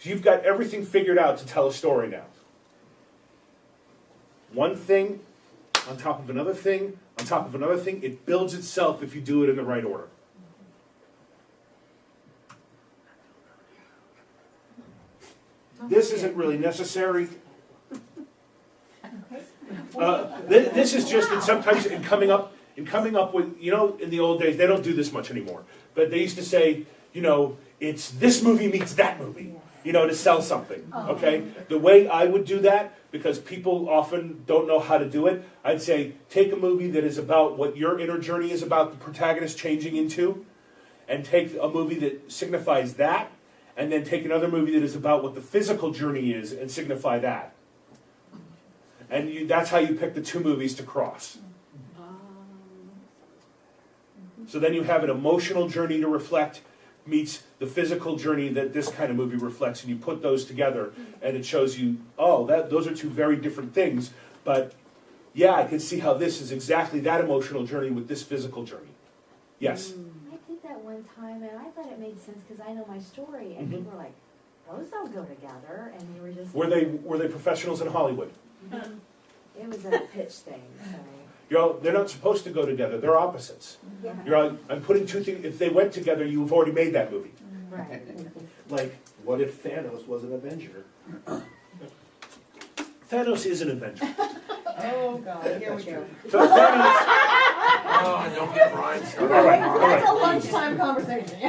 you've got everything figured out to tell a story now. One thing on top of another thing, on top of another thing, it builds itself if you do it in the right order. This isn't really necessary. This is just in sometimes in coming up with, in the old days, they don't do this much anymore. But they used to say, it's this movie meets that movie, to sell something, okay? The way I would do that, because people often don't know how to do it, I'd say, take a movie that is about what your inner journey is about the protagonist changing into, and take a movie that signifies that, and then take another movie that is about what the physical journey is and signify that. And that's how you pick the two movies to cross. So then you have an emotional journey to reflect meets the physical journey that this kind of movie reflects, and you put those together, and it shows you, those are two very different things, but yeah, I can see how this is exactly that emotional journey with this physical journey. Yes? I did that one time, and I thought it made sense because I know my story, and people were like, those don't go together, and you were just... Were they professionals in Hollywood? It was a pitch thing, so... They're not supposed to go together. They're opposites. Yeah. I'm putting two things. If they went together, you've already made that movie. Right. Like, what if Thanos was an Avenger? Thanos is an Avenger. Oh, God, here we go. So Thanos. Oh, don't get Brian started. All right. That's a lunchtime conversation.